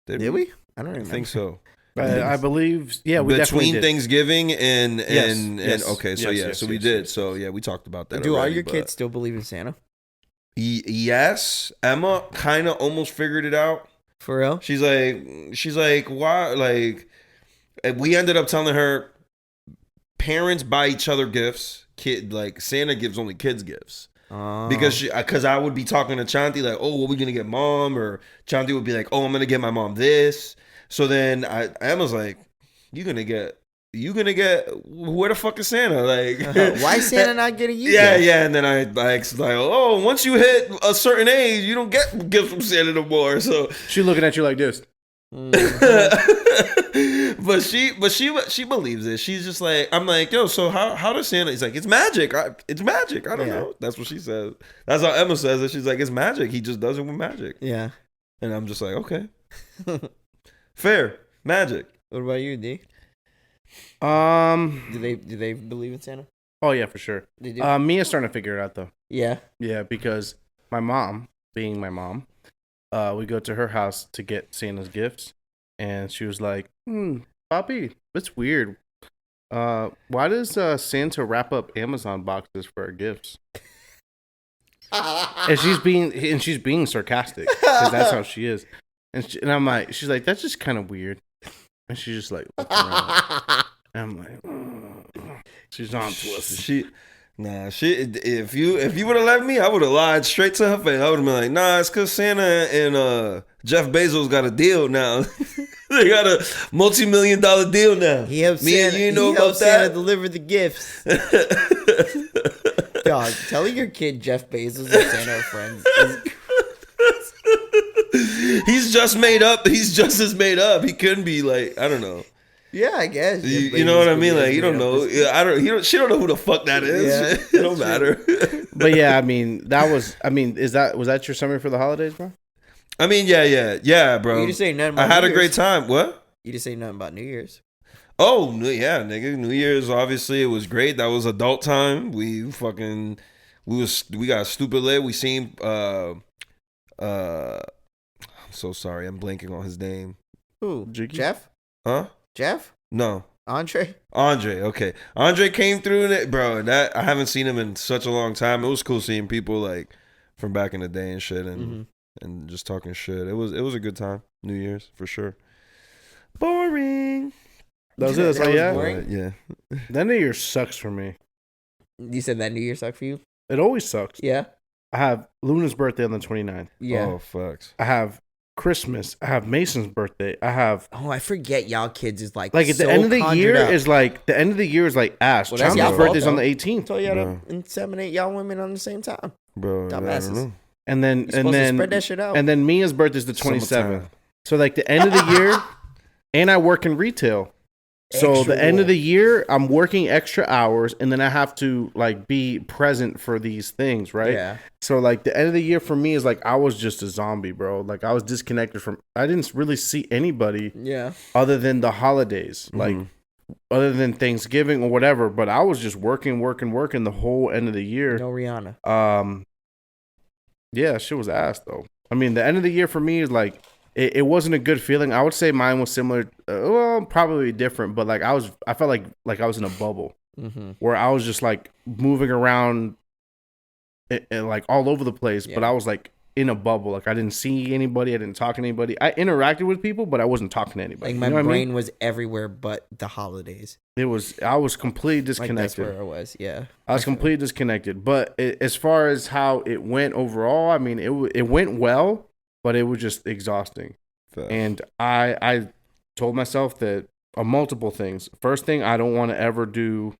Did we? I don't remember. think so. I believe, we between Thanksgiving and okay, so we did. Yes. So yeah, we talked about that. Do all your kids still believe in Santa? Yes, Emma kind of almost figured it out. For real? She's like, why? Like, we ended up telling her parents buy each other gifts. Like Santa gives only kids gifts. Because I would be talking to Chanti like, oh, what are we gonna get mom? Or Chanti would be like, oh, I'm gonna get my mom this. So then Emma's like, you gonna get where the fuck is Santa? Like, why Santa not getting you? Yeah. And then I like, oh, once you hit a certain age, you don't get gifts from Santa no more. So she's looking at you like this. but she believes it. She's just like, I'm like, yo, so how does Santa? He's like, it's magic. It's magic. I don't know. That's what she says. That's how Emma says it. She's like, it's magic. He just does it with magic. Yeah. And I'm just like, okay, fair magic. What about you, D? Do they believe in Santa? Oh yeah, for sure. They do. Mia's starting to figure it out though. Yeah. Yeah, because my mom, being my mom, we go to her house to get Santa's gifts, and she was like, Papi, that's weird. Why does Santa wrap up Amazon boxes for our gifts? and she's being sarcastic because that's how she is. And I'm like, she's like, that's just kind of weird. And she's just like, looking around. And I'm like, she's on to us. If you would have let me, I would have lied straight to her face. I would have been like, nah, it's because Santa and Jeff Bezos got a deal now. They got a multi-million-dollar deal now. He helps Santa deliver the gifts. Dog, telling your kid Jeff Bezos and Santa are friends is He's just made up. He's just as made up. He couldn't be like, I don't know. Yeah, I guess. You know what I mean? Like, you don't know. She don't know who the fuck that is. Yeah, it don't matter. But yeah, I mean, was that your summary for the holidays, bro? I mean, yeah, bro. You just say nothing about I had New a great Year's. time. What? You just say nothing about New Year's. Oh, yeah, nigga. New Year's, obviously, it was great. That was adult time. We got stupid lit. We seen, I'm so sorry. I'm blanking on his name. Who? Jiggy? Jeff? Huh? Jeff? No. Andre, okay. Andre came through in it, bro. That I haven't seen him in such a long time. It was cool seeing people like from back in the day and shit, and just talking shit. It was a good time. New Year's for sure. Boring. That was it. That's all you had? Yeah. That New Year sucks for me. You said that New Year sucked for you? It always sucks. Yeah. I have Luna's birthday on the 29th. Yeah. Oh, facts. I have Christmas. I have Mason's birthday. I have. Oh, I forget y'all kids is like Like at the end of the year is like ass. Well, that's Chandler's y'all birthday's fault, on the though. 18th. So you had No. to inseminate y'all women on the same time. Bro, I don't Dumbasses. know. And then You're supposed to spread that shit out. and then Mia's birthday's the 27th. Summertime. So like the end of the year, and I work in retail. So Extra the end of work. the year, I'm working extra hours, and then I have to like be present for these things, right? Yeah. So like the end of the year for me is like I was just a zombie, bro. Like I was disconnected from. I didn't really see anybody Yeah. other than the holidays, like other than Thanksgiving or whatever. But I was just working the whole end of the year. No Rihanna. Yeah, shit was ass though. I mean, the end of the year for me is like it wasn't a good feeling. I would say mine was similar. Well, probably different, but like I felt like I was in a bubble where I was just like moving around, like all over the place. Yeah. But I was like in a bubble. Like I didn't see anybody. I didn't talk to anybody. I interacted with people, but I wasn't talking to anybody. Like my You know what I brain mean? was everywhere but the holidays. I was completely Like that's disconnected. where I was. Yeah. I was completely disconnected. But as far as how it went overall, I mean, it went well, but it was just exhausting. Facts. And I told myself that multiple things. First thing, I don't want to ever do,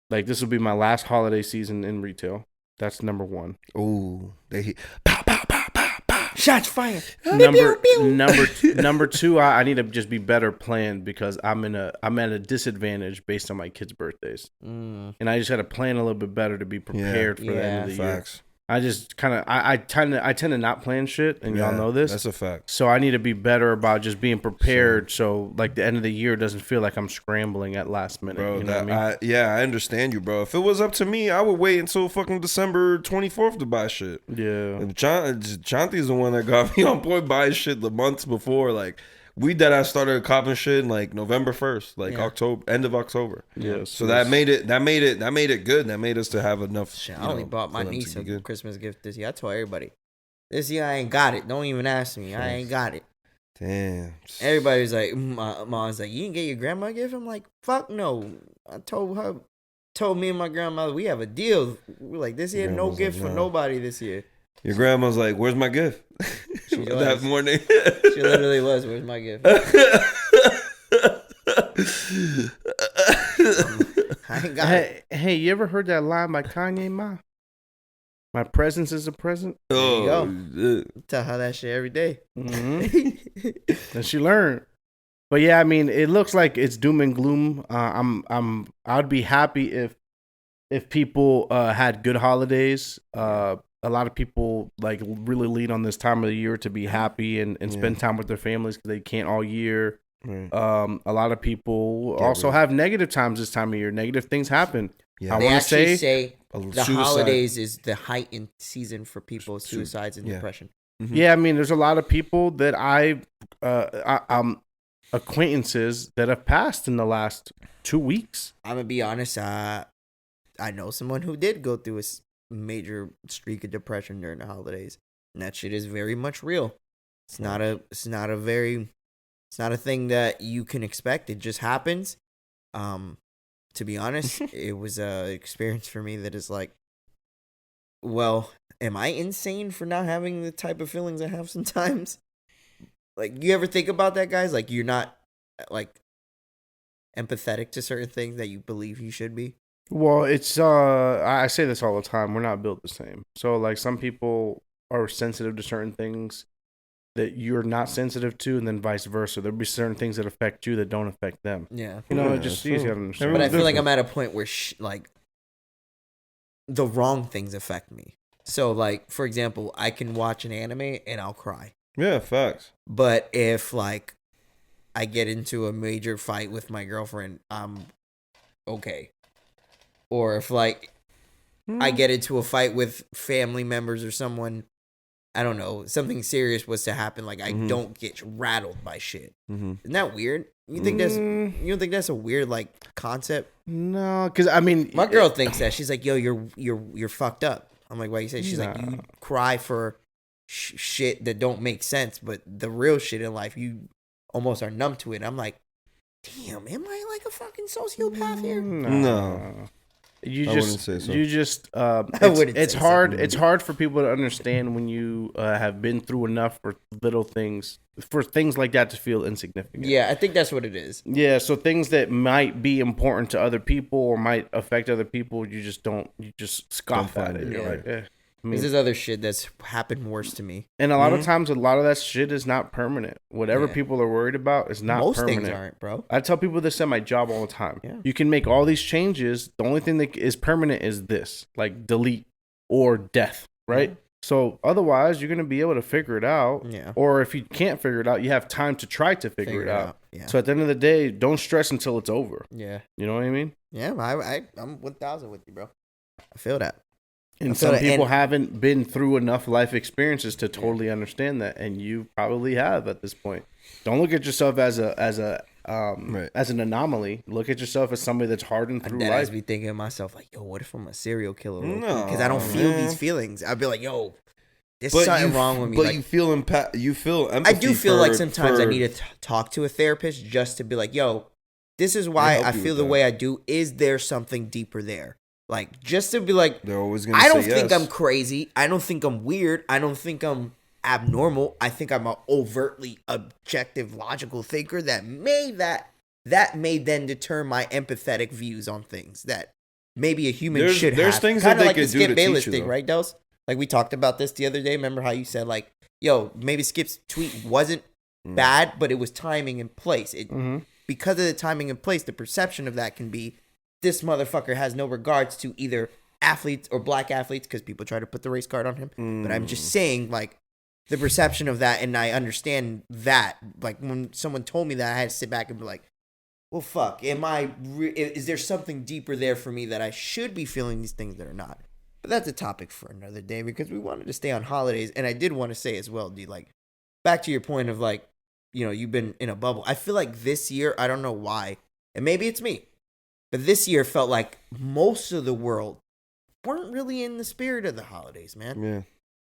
like this will be my last holiday season in retail. That's number one. Ooh, they hit. Pow, pow, pow, pow, pow. Shots fired. Number two, I need to just be better planned because I'm at a disadvantage based on my kids' birthdays, and I just got to plan a little bit better to be prepared for the end of the year. Facts. I just kind of I tend to not plan shit, and y'all know this. That's a fact. So I need to be better about just being prepared. So like the end of the year doesn't feel like I'm scrambling at last minute. Bro, you know what I mean? I understand you, bro. If it was up to me, I would wait until fucking December 24th to buy shit. Yeah. And Chanti's the one that got me on point buying shit the months before. Like I started copping shit in like November 1st, like October, end of October. Yeah. So that made it good. That made us to have enough. Shit, I only bought my for them to niece be a good. Christmas gift this year. I told everybody. This year I ain't got it. Don't even ask me. I ain't got it. Damn. Everybody was like, mom's like, you didn't get your grandma a gift? I'm like, fuck no. I told me and my grandmother, we have a deal. We're like, this year, no Grandma's gift like, for nah. nobody this year. Your grandma's like, "Where's my gift?" She That was. morning. She literally was, where's my gift? I ain't got it. Hey, you ever heard that line by Kanye Ma? My presence is a present. Oh, Tell her that shit every day. Mm-hmm. And she learned. But yeah, I mean, it looks like it's doom and gloom. I'd be happy if people had good holidays. A lot of people like really lean on this time of the year to be happy and spend time with their families because they can't all year. Right. A lot of people also have negative times this time of year. Negative things happen. Yeah. I They want to actually say, the holidays is the heightened season for people, suicides and depression. Mm-hmm. yeah, I mean, there's a lot of people that I'm acquaintances that have passed in the last 2 weeks. I'm gonna be honest. I know someone who did go through a major streak of depression during the holidays, and that shit is very much real. It's not a thing that you can expect. It just happens. To be honest, it was a experience for me that is like, well, am I insane for not having the type of feelings I have sometimes? Like, you ever think about that, guys? Like, you're not like empathetic to certain things that you believe you should be. Well, it's I say this all the time. We're not built the same. So like some people are sensitive to certain things that you're not sensitive to, and then vice versa. There'll be certain things that affect you that don't affect them. Yeah. You know, Yeah, it just that's easy true. to understand. But I feel like I'm at a point where like the wrong things affect me. So like, for example, I can watch an anime and I'll cry. Yeah, facts. But if like I get into a major fight with my girlfriend, I'm okay. Or if like I get into a fight with family members or someone, I don't know, something serious was to happen, like I don't get rattled by shit. Isn't that weird? You think you don't think that's a weird like concept? No, because I mean, My girl thinks that. She's like, "Yo, you're fucked up." I'm like, "Why you say?" She's like, "You cry for shit that don't make sense, but the real shit in life, you almost are numb to it." I'm like, "Damn, am I like a fucking sociopath here?" No. I wouldn't say so. It's hard. It's hard for people to understand when you have been through enough for little things, for things like that to feel insignificant. Yeah, I think that's what it is. Yeah, so things that might be important to other people or might affect other people, you just scoff at it. You're like, Because there's other shit that's happened worse to me. And a lot of times, a lot of that shit is not permanent. Whatever people are worried about is not permanent. Most things aren't, bro. I tell people this at my job all the time. Yeah. You can make all these changes. The only thing that is permanent is this, like delete or death, right? Yeah. So otherwise, you're going to be able to figure it out. Yeah. Or if you can't figure it out, you have time to try to figure it out. Yeah. So at the end of the day, don't stress until it's over. Yeah. You know what I mean? Yeah, I'm 1,000 with you, bro. I feel that. And some people haven't been through enough life experiences to totally understand that, and you probably have at this point. Don't look at yourself as an anomaly. Look at yourself as somebody that's hardened through life. I be thinking to myself like, yo, what if I'm a serial killer? Because I don't feel these feelings. I'd be like, yo, there's something wrong with me. But like, you feel empathy. I do feel like sometimes I need to talk to a therapist just to be like, yo, this is why I feel the way I do. Is there something deeper there? Like, just to be like, they're always gonna I don't think I'm crazy. I don't think I'm weird. I don't think I'm abnormal. I think I'm an overtly objective, logical thinker that may then deter my empathetic views on things that maybe a human should have. There's things that they could do to teach you, Skip Bayless thing, right, Dels? Like, we talked about this the other day. Remember how you said, like, yo, maybe Skip's tweet wasn't bad, but it was timing and place. Because of the timing and place, the perception of that can be, this motherfucker has no regards to either athletes or black athletes because people try to put the race card on him. But I'm just saying, like, the perception of that, and I understand that. Like, when someone told me that, I had to sit back and be like, well, fuck, is there something deeper there for me that I should be feeling these things that are not? But that's a topic for another day because we wanted to stay on holidays. And I did want to say as well, D, like, back to your point of, like, you know, you've been in a bubble. I feel like this year, I don't know why, and maybe it's me, but this year felt like most of the world weren't really in the spirit of the holidays, man. Yeah.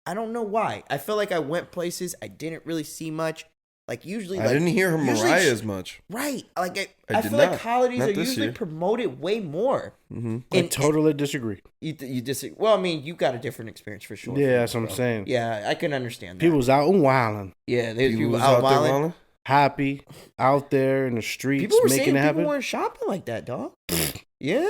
I don't know why. I felt like I went places I didn't really see much. Like, usually, I didn't hear Mariah as much. Right. Like, I feel like holidays are usually promoted way more. Mm-hmm. I totally disagree. You disagree? Well, I mean, you got a different experience for sure. Yeah, that's what I'm saying. Yeah, I can understand that. People was out and wilding. Yeah, people was out wilding. Happy, out there in the streets, people were making it happen. People weren't shopping like that, dog. Yeah?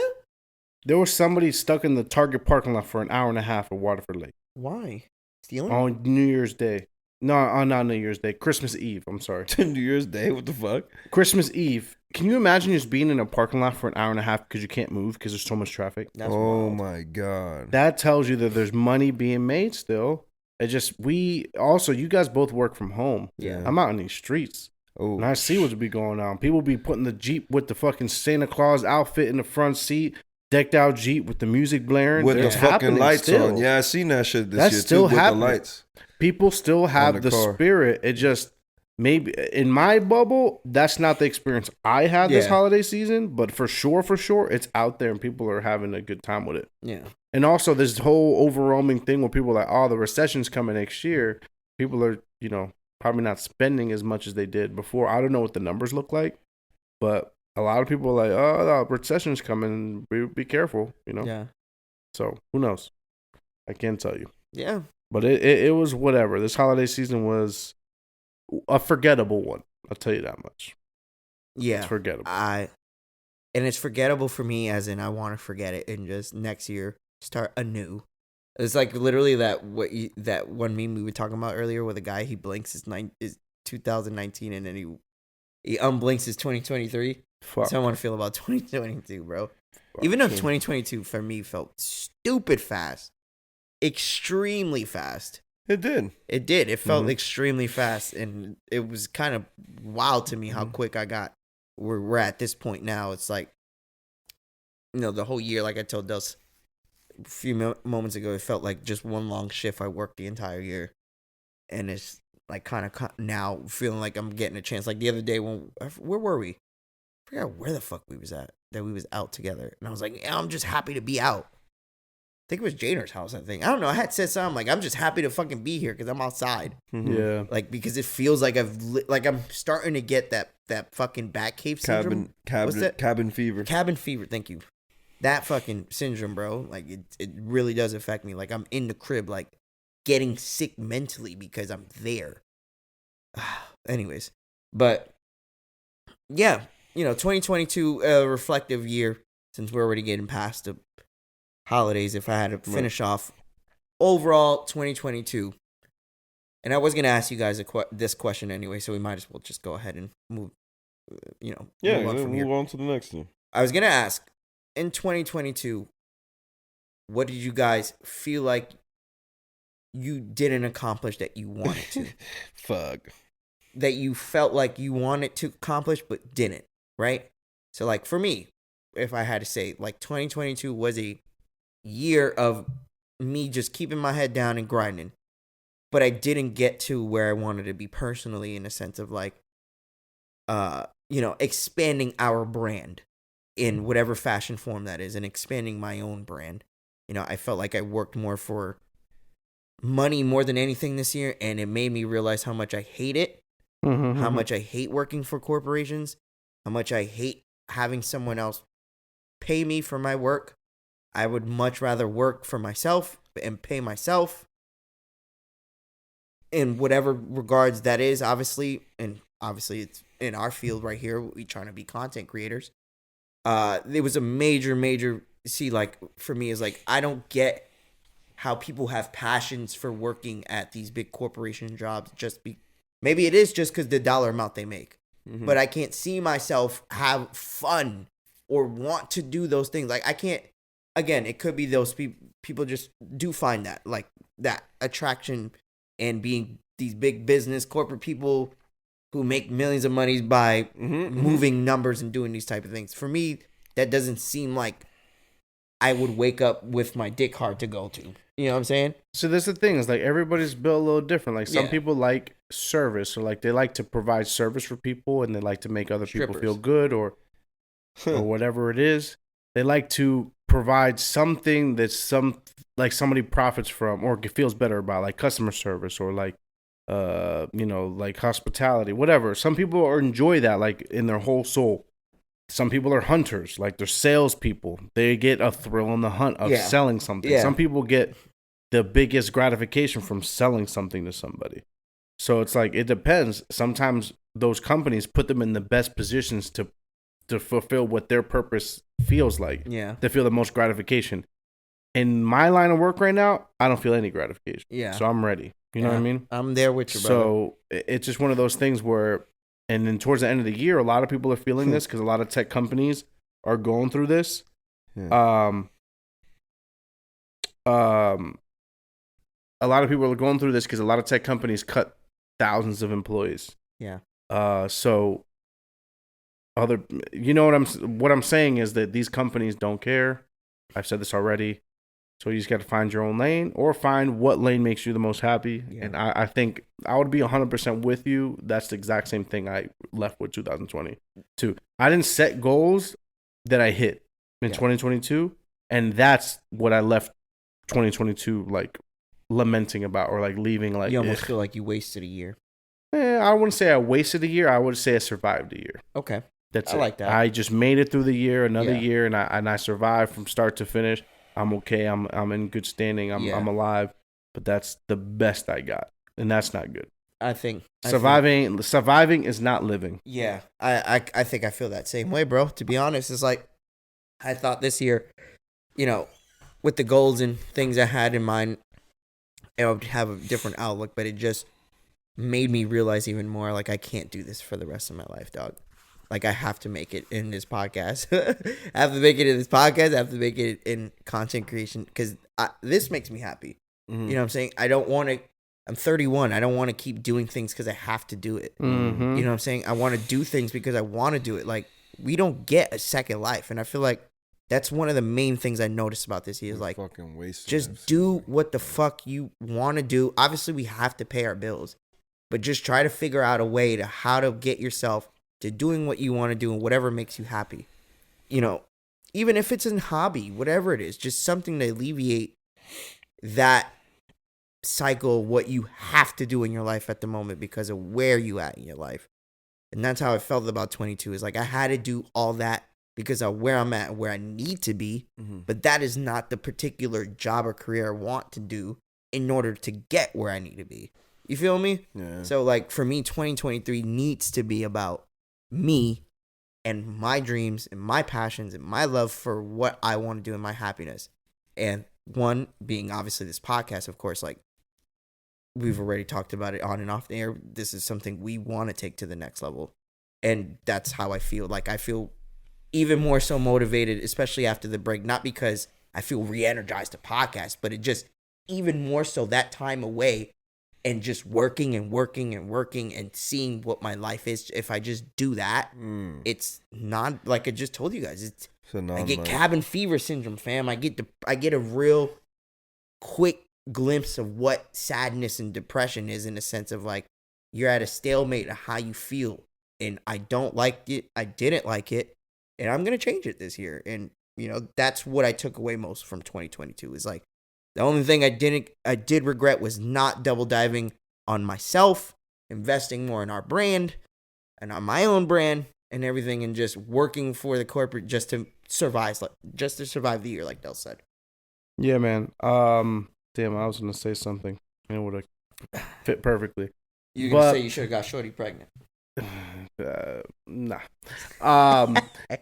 There was somebody stuck in the Target parking lot for an hour and a half at Waterford Lake. Why? Stealing? On New Year's Day. No, not New Year's Day. Christmas Eve. I'm sorry. New Year's Day? What the fuck? Christmas Eve. Can you imagine just being in a parking lot for an hour and a half because you can't move because there's so much traffic? That's wild. My God. That tells you that there's money being made still. It just, you guys both work from home. Yeah. I'm out in these streets. Oh, and I see what's be going on. People be putting the Jeep with the fucking Santa Claus outfit in the front seat, decked out Jeep with the music blaring. With the fucking lights still on. Yeah, I seen that shit this year still too, with the lights. People still have the spirit. It just, maybe, in my bubble, that's not the experience I had this holiday season, but for sure, it's out there and people are having a good time with it. Yeah. And also this whole overwhelming thing where people are like, oh, the recession's coming next year. People are, probably not spending as much as they did before. I don't know what the numbers look like, but a lot of people are like, oh, the recession's coming. Be careful, Yeah. So who knows? I can't tell you. Yeah. But it was whatever. This holiday season was a forgettable one. I'll tell you that much. Yeah. It's forgettable. And it's forgettable for me as in I want to forget it and just next year start anew. It's like literally that one meme we were talking about earlier where the guy, he blinks is 2019 and then he unblinks his 2023. That's how I want to feel about 2022, bro. Even though 2022 for me felt stupid fast. Extremely fast. It did. It felt extremely fast, and it was kind of wild to me how quick I got. We're at this point now. It's like, the whole year, like I told Delson a few moments ago, it felt like just one long shift. I worked the entire year, and it's like kind of now feeling like I'm getting a chance. Like the other day, where were we? I forgot where the fuck we was at. That we was out together, and I was like, I'm just happy to be out. I think it was Janer's house, I think. I don't know. I had said something like, I'm just happy to fucking be here because I'm outside. Mm-hmm. Yeah. Like, because it feels like I'm starting to get that fucking Batcave syndrome. Cabin fever. Cabin fever, thank you. that fucking syndrome, bro. Like it really does affect me. Like I'm in the crib, like getting sick mentally because I'm there. Anyways, but yeah, 2022 reflective year since we're already getting past the holidays. If I had to finish off overall 2022, and I was gonna ask you guys this question anyway, so we might as well just go ahead and move. Move on to the next thing. I was gonna ask in 2022, what did you guys feel like you didn't accomplish that you wanted to? Fuck. That you felt like you wanted to accomplish but didn't, right? So like for me, if I had to say, like 2022 was a year of me just keeping my head down and grinding, but I didn't get to where I wanted to be personally in a sense of like, expanding our brand in whatever fashion form that is and expanding my own brand. I felt like I worked more for money more than anything this year, and it made me realize how much I hate it, how much I hate working for corporations, how much I hate having someone else pay me for my work. I would much rather work for myself and pay myself in whatever regards that is, obviously. And obviously it's in our field right here. We trying to be content creators. It was a major, see, like for me is like, I don't get how people have passions for working at these big corporation jobs. Maybe it is just because the dollar amount they make, but I can't see myself have fun or want to do those things. Like I can't, again, it could be those people just do find that, like that attraction and being these big business corporate people who make millions of money by moving numbers and doing these type of things. For me, that doesn't seem like I would wake up with my dick hard to go to. You know what I'm saying? So that's the thing, is like everybody's built a little different. Like some people like service, or like they like to provide service for people, and they like to make other people feel good, or whatever it is. They like to provide something that's like somebody profits from or feels better about, like customer service, or like like hospitality, whatever. Some people enjoy that, like in their whole soul. Some people are hunters, like they're salespeople. They get a thrill in the hunt of selling something. Some people get the biggest gratification from selling something to somebody. So it's like, it depends. Sometimes those companies put them in the best positions to fulfill what their purpose feels like. Yeah. To feel the most gratification. In my line of work right now, I don't feel any gratification. Yeah. So I'm ready. You know what I mean? I'm there with you, brother. So it's just one of those things where, and then towards the end of the year, a lot of people are feeling this because a lot of tech companies are going through this. Yeah. A lot of people are going through this because a lot of tech companies cut thousands of employees. Yeah. So what I'm saying is that these companies don't care. I've said this already. So you just got to find your own lane, or find what lane makes you the most happy. Yeah. And I think I would be 100% with you. That's the exact same thing I left with 2022. I didn't set goals that I hit in 2022. And that's what I left 2022 like lamenting about, or like leaving like. You almost feel like you wasted a year. I wouldn't say I wasted a year. I would say I survived a year. Okay. That's it. I like that. I just made it through the year, another year, and I survived from start to finish. I'm okay. I'm in good standing. I'm alive. But that's the best I got, and that's not good. I think surviving is not living. Yeah, I think I feel that same way, bro. To be honest, it's like I thought this year, with the goals and things I had in mind, I would have a different outlook. But it just made me realize even more, like I can't do this for the rest of my life, dog. Like, I have to make it in this podcast. I have to make it in this podcast. I have to make it in content creation, because this makes me happy. Mm-hmm. You know what I'm saying? I don't want to. I'm 31. I don't want to keep doing things because I have to do it. Mm-hmm. You know what I'm saying? I want to do things because I want to do it. Like, we don't get a second life. And I feel like that's one of the main things I noticed about this year. Is like, just do what the fuck you want to do. Obviously, we have to pay our bills. But just try to figure out a way to how to get yourself to doing what you want to do and whatever makes you happy. Even if it's a hobby, whatever it is, just something to alleviate that cycle, what you have to do in your life at the moment because of where you at in your life. And that's how I felt about 22. Is like I had to do all that because of where I'm at and where I need to be. But that is not the particular job or career I want to do in order to get where I need to be. You feel me? Yeah. So like for me, 2023 needs to be about me and my dreams and my passions and my love for what I want to do and my happiness. And one being obviously this podcast, of course, like we've already talked about it on and off the air. This is something we want to take to the next level. And that's how I feel. Like I feel even more so motivated, especially after the break, not because I feel re-energized to podcast, but it just even more so that time away and just working and seeing what my life is. If I just do that, it's not like I just told you guys. I get cabin fever syndrome, fam. I get a real quick glimpse of what sadness and depression is, in a sense of like you're at a stalemate of how you feel, and I don't like it. I didn't like it, and I'm gonna change it this year. And that's what I took away most from 2022 is like the only thing I did regret was not double diving on myself, investing more in our brand and on my own brand and everything, and just working for the corporate just to survive the year, like Del said. Yeah, man. Damn, I was gonna say something. It would have fit perfectly. You're gonna say you should have got Shorty pregnant. Nah.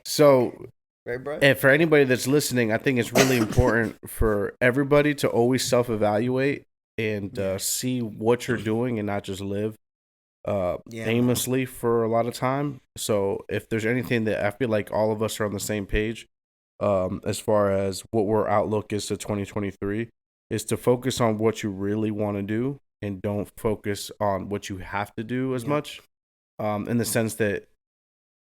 So, right, bro? and for anybody that's listening, I think it's really important for everybody to always self-evaluate and see what you're doing and not just live aimlessly for a lot of time. So if there's anything that I feel like all of us are on the same page as far as what our outlook is to 2023 is to focus on what you really want to do and don't focus on what you have to do as much, in the sense that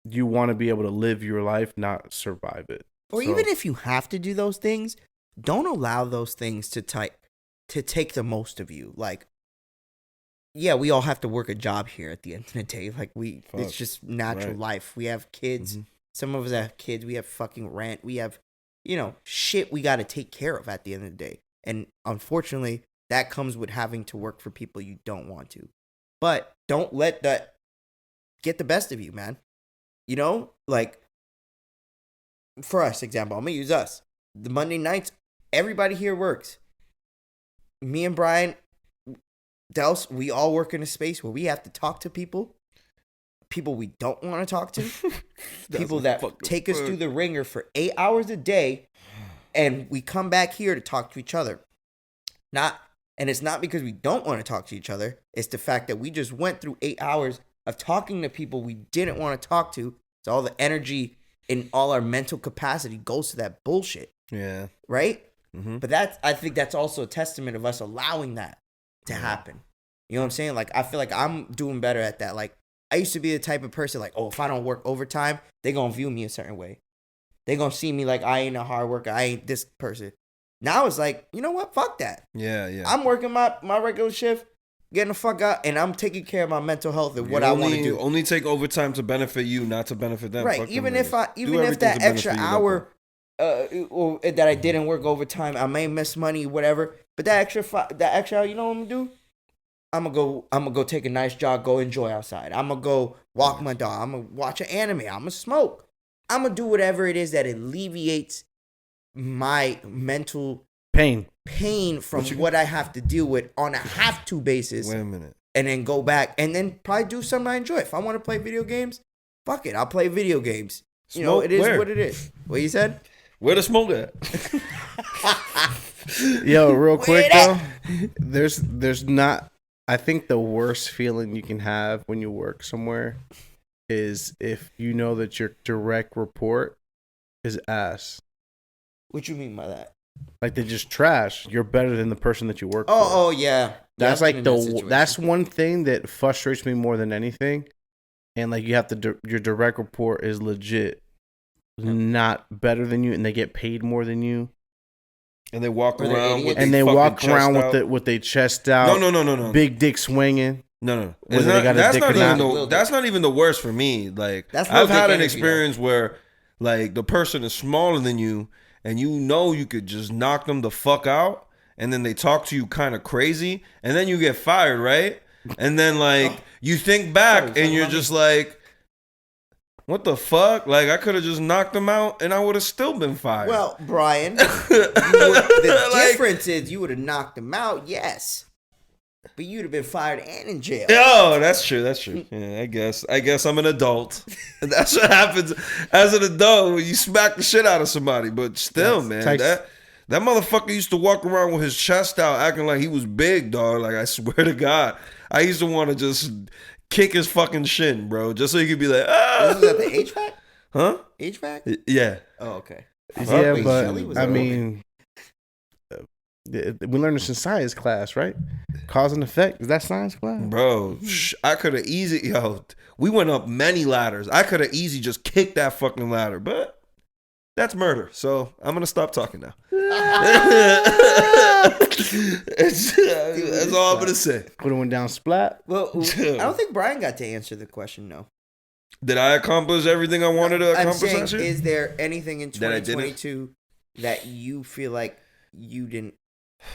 you want to be able to live your life, not survive it. Or even if you have to do those things, don't allow those things to take the most of you. Like, yeah, we all have to work a job here at the end of the day. Like it's just natural life. We have kids. Some of us have kids. We have fucking rent. We have, shit we got to take care of at the end of the day. And unfortunately, that comes with having to work for people you don't want to. But don't let that get the best of you, man. Like, for us, example, I'm going to use us. The Monday nights, everybody here works. Me and Bryan, Delson, we all work in a space where we have to talk to people we don't want to talk to, people that take us through the ringer for 8 hours a day, and we come back here to talk to each other. And it's not because we don't want to talk to each other. It's the fact that we just went through 8 hours of talking to people we didn't want to talk to. So all the energy and all our mental capacity goes to that bullshit. Yeah. Right? Mm-hmm. But I think that's also a testament of us allowing that to happen. You know what I'm saying? Like, I feel like I'm doing better at that. Like, I used to be the type of person like, if I don't work overtime, they going to view me a certain way. They going to see me like I ain't a hard worker. I ain't this person. Now it's like, you know what? Fuck that. Yeah. I'm working my regular shift, getting the fuck out, and I'm taking care of my mental health and what I want to do. Only take overtime to benefit you, not to benefit them. Right. Fuck even them if that extra hour or that I didn't work overtime, I may miss money, whatever. But that extra hour, you know what I'm gonna do? I'm gonna go take a nice jog, go enjoy outside. I'm gonna go walk my dog. I'm gonna watch an anime. I'm gonna smoke. I'm gonna do whatever it is that alleviates my mental pain from what I have to deal with on a have-to basis. Wait a minute. And then go back and then probably do something I enjoy. If I want to play video games, fuck it. I'll play video games. It is what it is. What you said? Where the smoke at? Yo, real quick though, there's not. I think the worst feeling you can have when you work somewhere is if you know that your direct report is ass. What you mean by that? Like they just trash. You're better than the person that you work for. Oh yeah. That's like that's one thing that frustrates me more than anything. And like you have to your direct report is legit not better than you, and they get paid more than you. And they walk around with their chest out. No. Big dick swinging. No. That's not even the worst for me. Like I've had an experience where like the person is smaller than you and you could just knock them the fuck out, and then they talk to you kind of crazy, and then you get fired, right? And then like you think back and you're just like, What the fuck? Like, I could have just knocked him out and I would have still been fired. Well, Bryan, the difference is you would have knocked him out, yes. But you'd have been fired and in jail. Oh, that's true. That's true. Yeah, I guess I'm an adult. That's what happens as an adult when you smack the shit out of somebody. But still, man, that motherfucker used to walk around with his chest out acting like he was big, dog. Like, I swear to God. I used to want to just kick his fucking shin, bro, just so he could be like, ah. Was that the HVAC? Huh? HVAC? Yeah. Oh, okay. Yeah, Wait, but Shelley was I over. mean, we learned this in science class, right? Cause and effect. Is that science class? Bro, I could have easy, we went up many ladders. I could have easy just kicked that fucking ladder, but that's murder. So I'm going to stop talking now. That's all I'm going to say. Could have went down splat. Well, I don't think Bryan got to answer the question, no. Did I accomplish everything I wanted to accomplish last year? Is there anything in That I didn't? 2022 that you feel like you didn't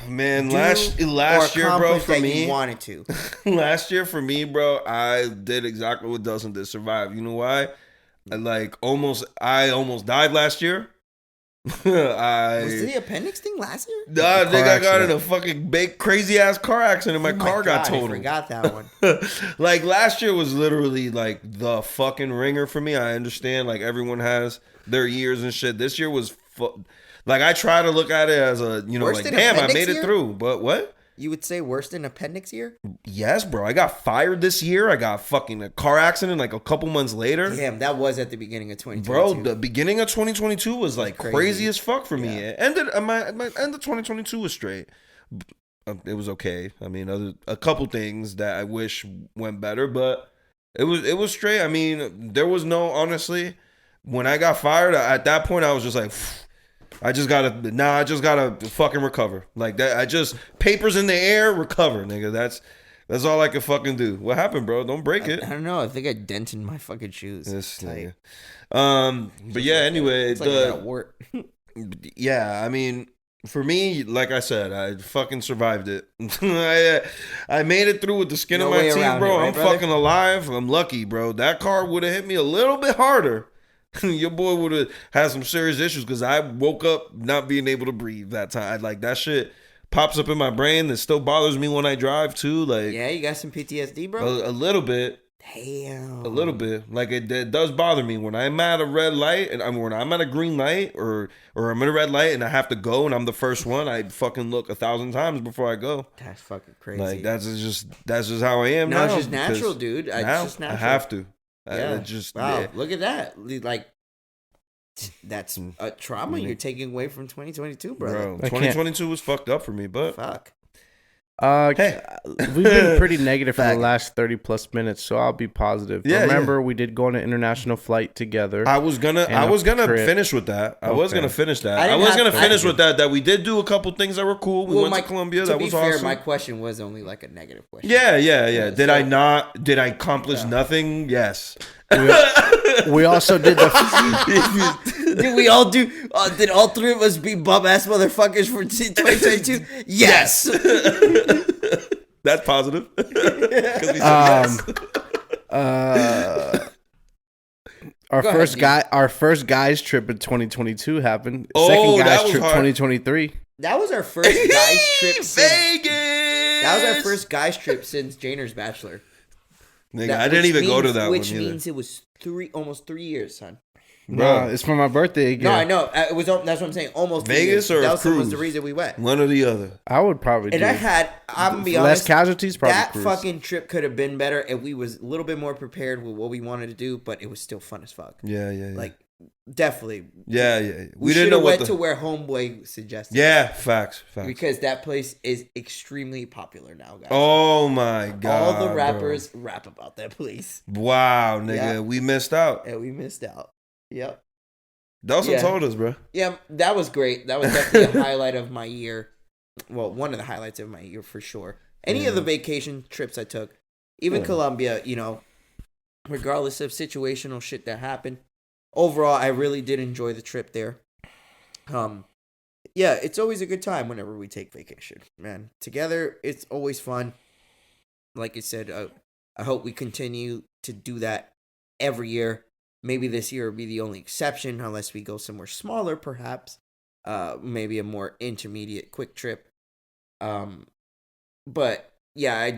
Man, do last or year, bro, accomplish for that me, you wanted to? last year for me, bro, I did exactly what Delson did. Survive. You know why? I almost died last year. Was the appendix thing last year? Nah, nigga, I got in a fucking big crazy ass car accident. My car got totaled. I forgot that one. Like, last year was literally like the fucking ringer for me. I understand, like, everyone has their years and shit. This year was like, I try to look at it as a, Worse like, than damn, I appendix made it year? through. But what? You would say worse than appendix year? Yes, bro. I got fired this year. I got fucking a car accident like a couple months later. Damn, that was at the beginning of 2022. Bro, the beginning of 2022 was like crazy as fuck for me. Yeah. It ended, my end of 2022 was straight. It was okay. I mean, a couple things that I wish went better, but it was straight. I mean, there was no, honestly, when I got fired, at that point I was just like, I just gotta fucking recover. Like that, I just papers in the air, recover, nigga. That's all I can fucking do. What happened, bro? Don't break it. I don't know. I think I dented my fucking shoes. This Tight. nigga. But yeah, anyway, It's like I got wart. yeah, I mean, for me, like I said, I fucking survived it. I made it through with the skin No of my way teeth, around bro. it, right, I'm brother? fucking alive. I'm lucky, bro. That car would have hit me a little bit harder. Your boy would have had some serious issues because I woke up not being able to breathe that time. Like, that shit pops up in my brain that still bothers me when I drive too. Like, Yeah, you got some PTSD, bro? a little bit. Damn. A little bit. Like, it does bother me when I'm at a red light and when I'm at a green light or I'm at a red light and I have to go and I'm the first one. I fucking look 1,000 times before I go. That's fucking crazy. Like, that's just how I am no, now. it's just natural, because dude. It's now just natural. I have to. Yeah. Wow, Yeah. look at that. Like, that's a trauma you're taking away from 2022, brother. Bro, I can't- 2022 was fucked up for me, but Fuck. Hey. We've been pretty negative for the Faggot. last 30 plus minutes, so I'll be positive. Yeah, Remember, we did go on an international flight together. I was gonna trip. finish with that. I was Okay. gonna finish that. I I didn't was have- gonna I finish didn't- with that. That we did do a couple things that were cool. We went to Colombia. To That be was fair, awesome. my question was only like a negative question. Yeah. Did so- I not? Did I accomplish nothing? Yes. We also did the. Did we all do? Did all three of us be bum ass motherfuckers for 2022? Yes. That's positive. 'Cause we said yes. Our Go first ahead, our first guys trip in 2022 happened. Oh, Second that guys was trip hard. 2023. That was our first guys trip since. Vegas. That was our first guys trip since Janer's Bachelor. Nigga, That- I didn't which even go to means- that Which one either. means it was almost 3 years, son. No, it's for my birthday again. No, I know. It was. That's what I'm saying. Almost 3 Vegas years. or a Delson was cruise? the reason we went. One or the other. I would probably And do. I'm gonna be less honest. casualties. Probably That cruise. fucking trip could have been better, and we was a little bit more prepared with what we wanted to do, but it was still fun as fuck. Yeah. Like, definitely. Yeah. We didn't should know have what went the. to where Homeboy suggested. Yeah, facts. Because that place is extremely popular now, guys. Oh my god. All the bro. rappers rap about that place, Wow, nigga, Yeah. we missed out. and we missed out. Yep. Delson Yeah. told us, bro. Yeah, that was great. That was definitely a highlight of my year. Well, one of the highlights of my year for sure. Any of the vacation trips I took, even Colombia, regardless of situational shit that happened, overall, I really did enjoy the trip there. Yeah, it's always a good time whenever we take vacation, man. Together, it's always fun. Like I said, I hope we continue to do that every year. maybe this year will be the only exception, unless we go somewhere smaller, perhaps. Maybe a more intermediate quick trip. But yeah,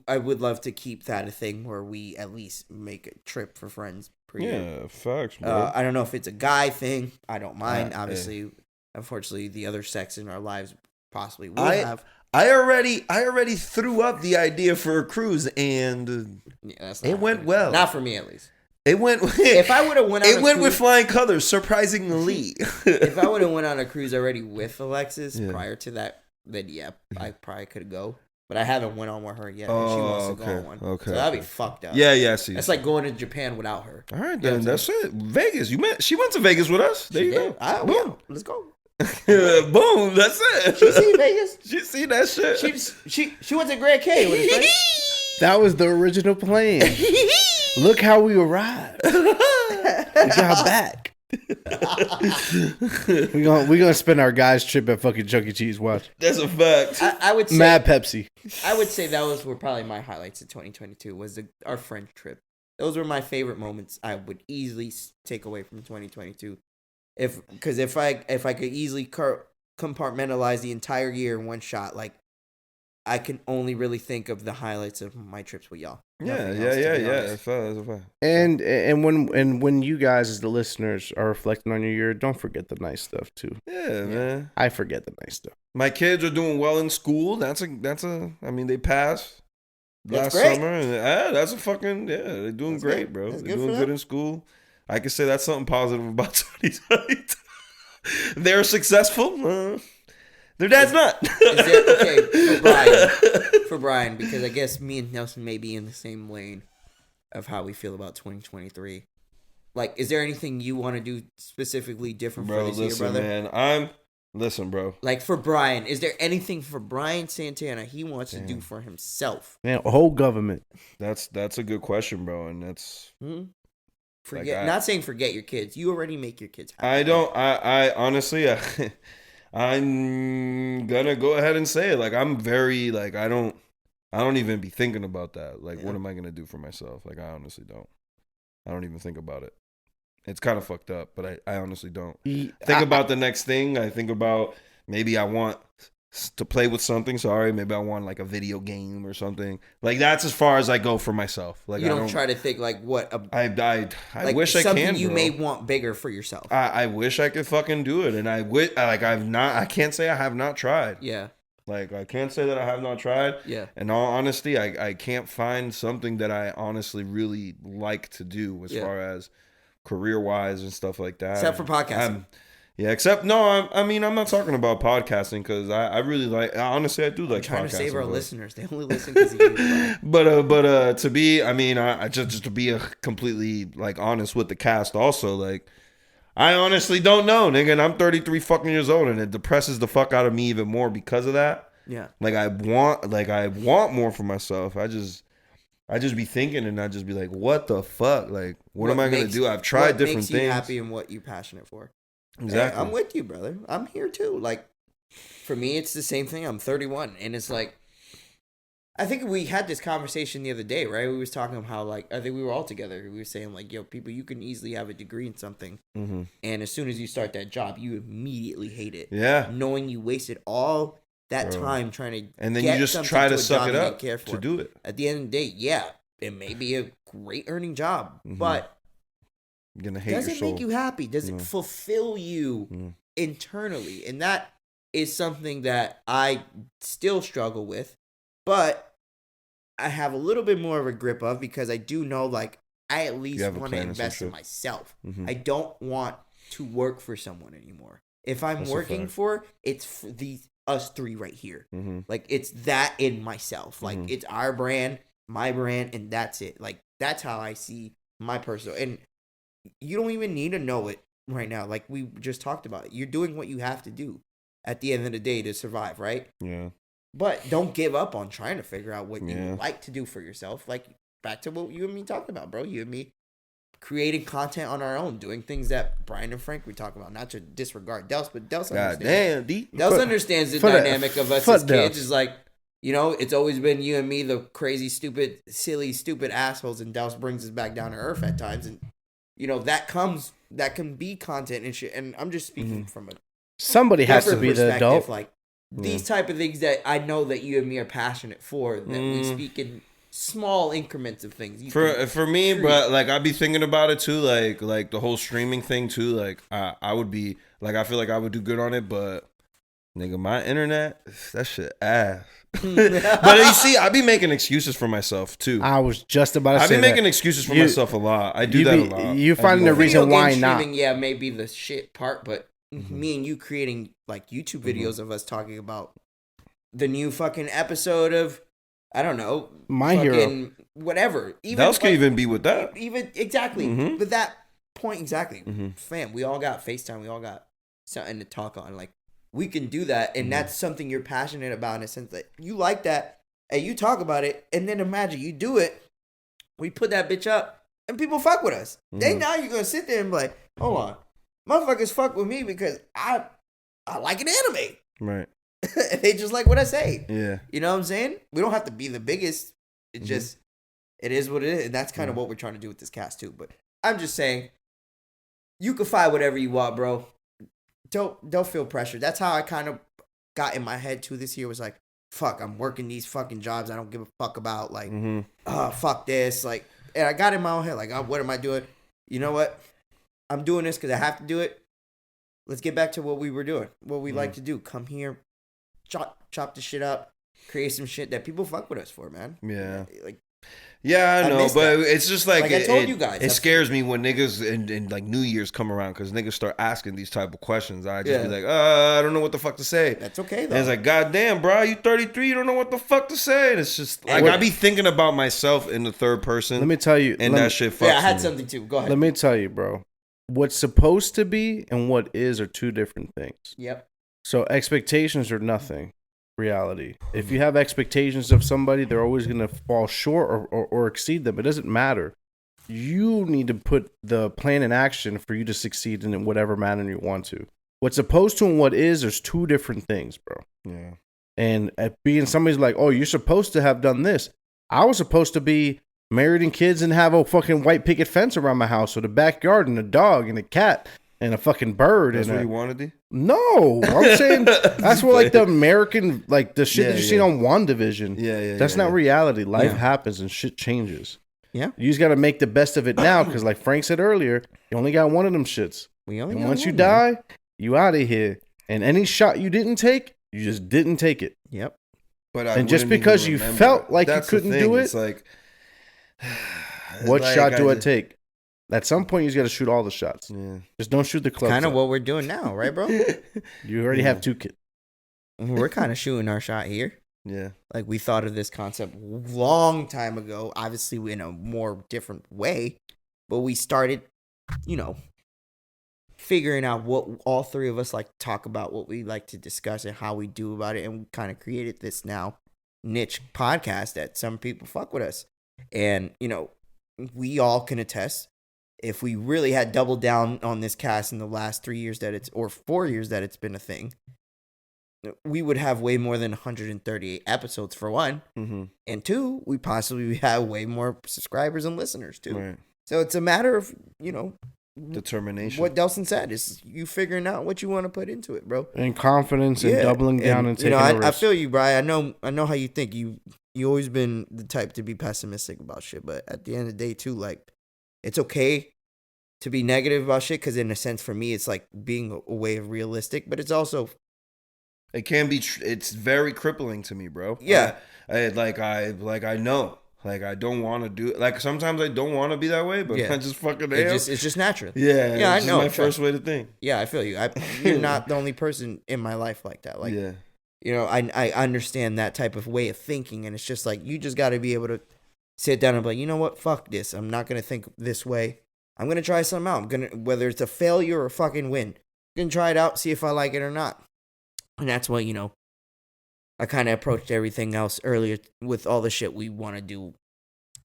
I would love to keep that a thing where we at least make a trip for friends per year. Yeah, facts, bro. I don't know if it's a guy thing. I don't mind. Obviously, unfortunately, the other sex in our lives possibly will have. I already threw up the idea for a cruise, and it went well. Not for me, at least. It went. If I would have went, it went with flying colors, surprisingly. If I would have went on a cruise already with Alexis prior to that, then yeah, I probably could go. But I haven't went on with her yet. And she wants to go on one. Okay. So that'd be fucked up. Yeah, see. It's like going to Japan without her. All right, then that's it. Vegas. She went to Vegas with us. There you go. Yeah, let's go. Boom, that's it. She seen Vegas. She seen that shit. She went to Grand K with us, right? That was the original plan. Look how we arrived. We got back. We're gonna spend our guys' trip at fucking Chuck E. Cheese. Watch. That's a fact. I would say Mad Pepsi. I would say were probably my highlights of 2022 was our French trip. Those were my favorite moments. I would easily take away from 2022. If I could easily compartmentalize the entire year in one shot, like I can only really think of the highlights of my trips with y'all. Yeah. That's a fact. And when you guys as the listeners are reflecting on your year, don't forget the nice stuff too. Yeah, man. I forget the nice stuff. My kids are doing well in school. That's a. I mean, they passed last great. summer, and that's a fucking they're doing great, bro. They're doing good in school. I can say that's something positive about 2022. They're successful. Their dad's not. For Bryan, because I guess me and Nelson may be in the same lane of how we feel about 2023. Like, is there anything you want to do specifically different for this year, brother? Man, listen, bro. Like for Bryan, is there anything for Bryan Santana he wants to do for himself? Man, a whole government. That's a good question, bro, and that's. Not saying forget your kids. You already make your kids happy. I don't. I honestly. I'm gonna go ahead and say it. Like I'm very like I don't even be thinking about that. Like what am I gonna do for myself? Like I honestly don't. I don't even think about it. It's kind of fucked up, but I honestly don't think about the next thing. I think about maybe I want to play with something. Sorry, maybe I want like a video game or something. Like that's as far as I go for myself. Like you don't try to think like what I like wish I can. Something you may want bigger for yourself. I wish I could fucking do it, and I can't say I have not tried. Yeah. Like I can't say that I have not tried. Yeah. In all honesty, I can't find something that I honestly really like to do as far as career wise and stuff like that. Except for podcasting. I'm not talking about podcasting because I really like. Honestly, I do like. I'm trying podcasting, to save our listeners. They only listen because of you. But to be, I just to be completely like honest with the cast. Also, like, I honestly don't know, nigga. And I'm 33 fucking years old, and it depresses the fuck out of me even more because of that. Yeah. Like I want more for myself. I just be thinking, and I just be like, what the fuck? Like, what am I gonna do? I've tried different things. What makes you happy and what you passionate for? Exactly. I'm with you, brother. I'm here too. Like, for me, it's the same thing. I'm 31, and it's like, I think we had this conversation the other day, right? We was talking about how, like, I think we were all together. We were saying, like, yo, people, you can easily have a degree in something, and as soon as you start that job, you immediately hate it. Yeah. Knowing you wasted all that time trying to and then you just try to suck it up to do it. At the end of the day, yeah, it may be a great earning job, but you're gonna hate does your it soul. make you happy? Does it fulfill you internally? And that is something that I still struggle with, but I have a little bit more of a grip of because I do know, like, I at least want to invest in myself. I don't want to work for someone anymore. If I'm working for, it's for us three right here. Like, it's that in myself. Like, it's our brand, my brand, and that's it. Like, that's how I see my personal. And you don't even need to know it right now. Like we just talked about, you're doing what you have to do at the end of the day to survive, right? Yeah. But don't give up on trying to figure out what you like to do for yourself. Like back to what you and me talked about, bro. You and me creating content on our own, doing things that Bryan and Frank we talk about. Not to disregard Delson, but Delson understands. Delson understands the dynamic of us as kids. Is like, you know, it's always been you and me, the crazy, stupid, silly, stupid assholes, and Delson brings us back down to earth at times. And that can be content and shit. And I'm just speaking from a somebody has to be the adult. Like these type of things that I know that you and me are passionate for, that we speak in small increments of things. For me, but like I'd be thinking about it too, like the whole streaming thing too. Like I would be like, I feel like I would do good on it, but nigga, my internet, that shit ass. But you see, I be making excuses for myself too. I was just about to say I be making excuses for myself a lot. I do that a lot. You finding the reason why not? Yeah, maybe the shit part, but me and you creating like YouTube videos of us talking about the new fucking episode of, I don't know, My Hero, whatever. Even Delson can even be with that. Even exactly, but that point exactly, fam. We all got FaceTime. We all got something to talk on. Like we can do that, and that's something you're passionate about in a sense that you like that, and you talk about it, and then imagine you do it. We put that bitch up, and people fuck with us. Then now you're gonna sit there and be like, hold on, motherfuckers fuck with me because I like an anime. Right. And they just like what I say. Yeah. You know what I'm saying? We don't have to be the biggest. It just, it is what it is. And that's kind of what we're trying to do with this cast too. But I'm just saying, you can find whatever you want, bro. Don't feel pressure. That's how I kind of got in my head too this year, was like, fuck, I'm working these fucking jobs I don't give a fuck about. Like, fuck this. Like, and I got in my own head, like, what am I doing? You know what? I'm doing this because I have to do it. Let's get back to what we were doing, what we like to do. Come here, chop the shit up, create some shit that people fuck with us for, man. Yeah. Like, yeah, I know, but it's just like I told you guys. It scares me when niggas and like New Year's come around, because niggas start asking these type of questions. I just be like, I don't know what the fuck to say. That's okay though. And it's like, goddamn, bro, you 33, you don't know what the fuck to say. And it's just like, I be thinking about myself in the third person. Let me tell you, and that shit fucks. Yeah, I had something too. Go ahead. Let me tell you, bro. What's supposed to be and what is are two different things. Yep. So expectations are nothing. Reality. If you have expectations of somebody, they're always going to fall short or exceed them. It doesn't matter. You need to put the plan in action for you to succeed in whatever manner you want to. What's supposed to and what is, there's two different things, bro. Yeah. And at being somebody's like, oh, you're supposed to have done this. I was supposed to be married and kids and have a fucking white picket fence around my house with a backyard and a dog and a cat and a fucking bird. That's and what you wanted to do? No, I'm saying that's what like the American, like the shit that you seen on WandaVision. Yeah. That's not reality. Life happens and shit changes. Yeah. You just got to make the best of it now, because like Frank said earlier, you only got one of them shits. And once you die, you out of here. And any shot you didn't take, you just didn't take it. Yep. And just because you felt like you couldn't do it, it's like, what shot do I take? At some point, you just got to shoot all the shots. Yeah. Just don't shoot the club. Kind of what we're doing now, right, bro? You already have two kids. We're kind of shooting our shot here. Yeah. Like, we thought of this concept long time ago, obviously in a more different way, but we started, figuring out what all three of us like to talk about, what we like to discuss and how we do about it, and we kind of created this now niche podcast that some people fuck with us. And, we all can attest, if we really had doubled down on this cast in the last 3 years or 4 years that it's been a thing, we would have way more than 138 episodes for one. Mm-hmm. And two, we possibly have way more subscribers and listeners too. Right. So it's a matter of, determination. What Delson said is you figuring out what you want to put into it, bro. And confidence and doubling down and taking a risk. I feel you, Bryan. I know how you think. You always been the type to be pessimistic about shit, but at the end of the day too, like, it's okay to be negative about shit, because in a sense for me it's like being a way of realistic, but it's also, it can be it's very crippling to me, bro. Yeah. I know, like, I don't want to do it. Like, sometimes I don't want to be that way, but I just fucking am. It's just natural. Yeah, I know. My first way to think. Yeah, I feel you. You're not the only person in my life like that. Like, I understand that type of way of thinking, and it's just like, you just got to be able to sit down and be like, you know what, fuck this. I'm not gonna think this way. I'm gonna try something out. I'm gonna, whether it's a failure or a fucking win, I'm gonna try it out, see if I like it or not. And that's what, I kind of approached everything else earlier with all the shit we want to do,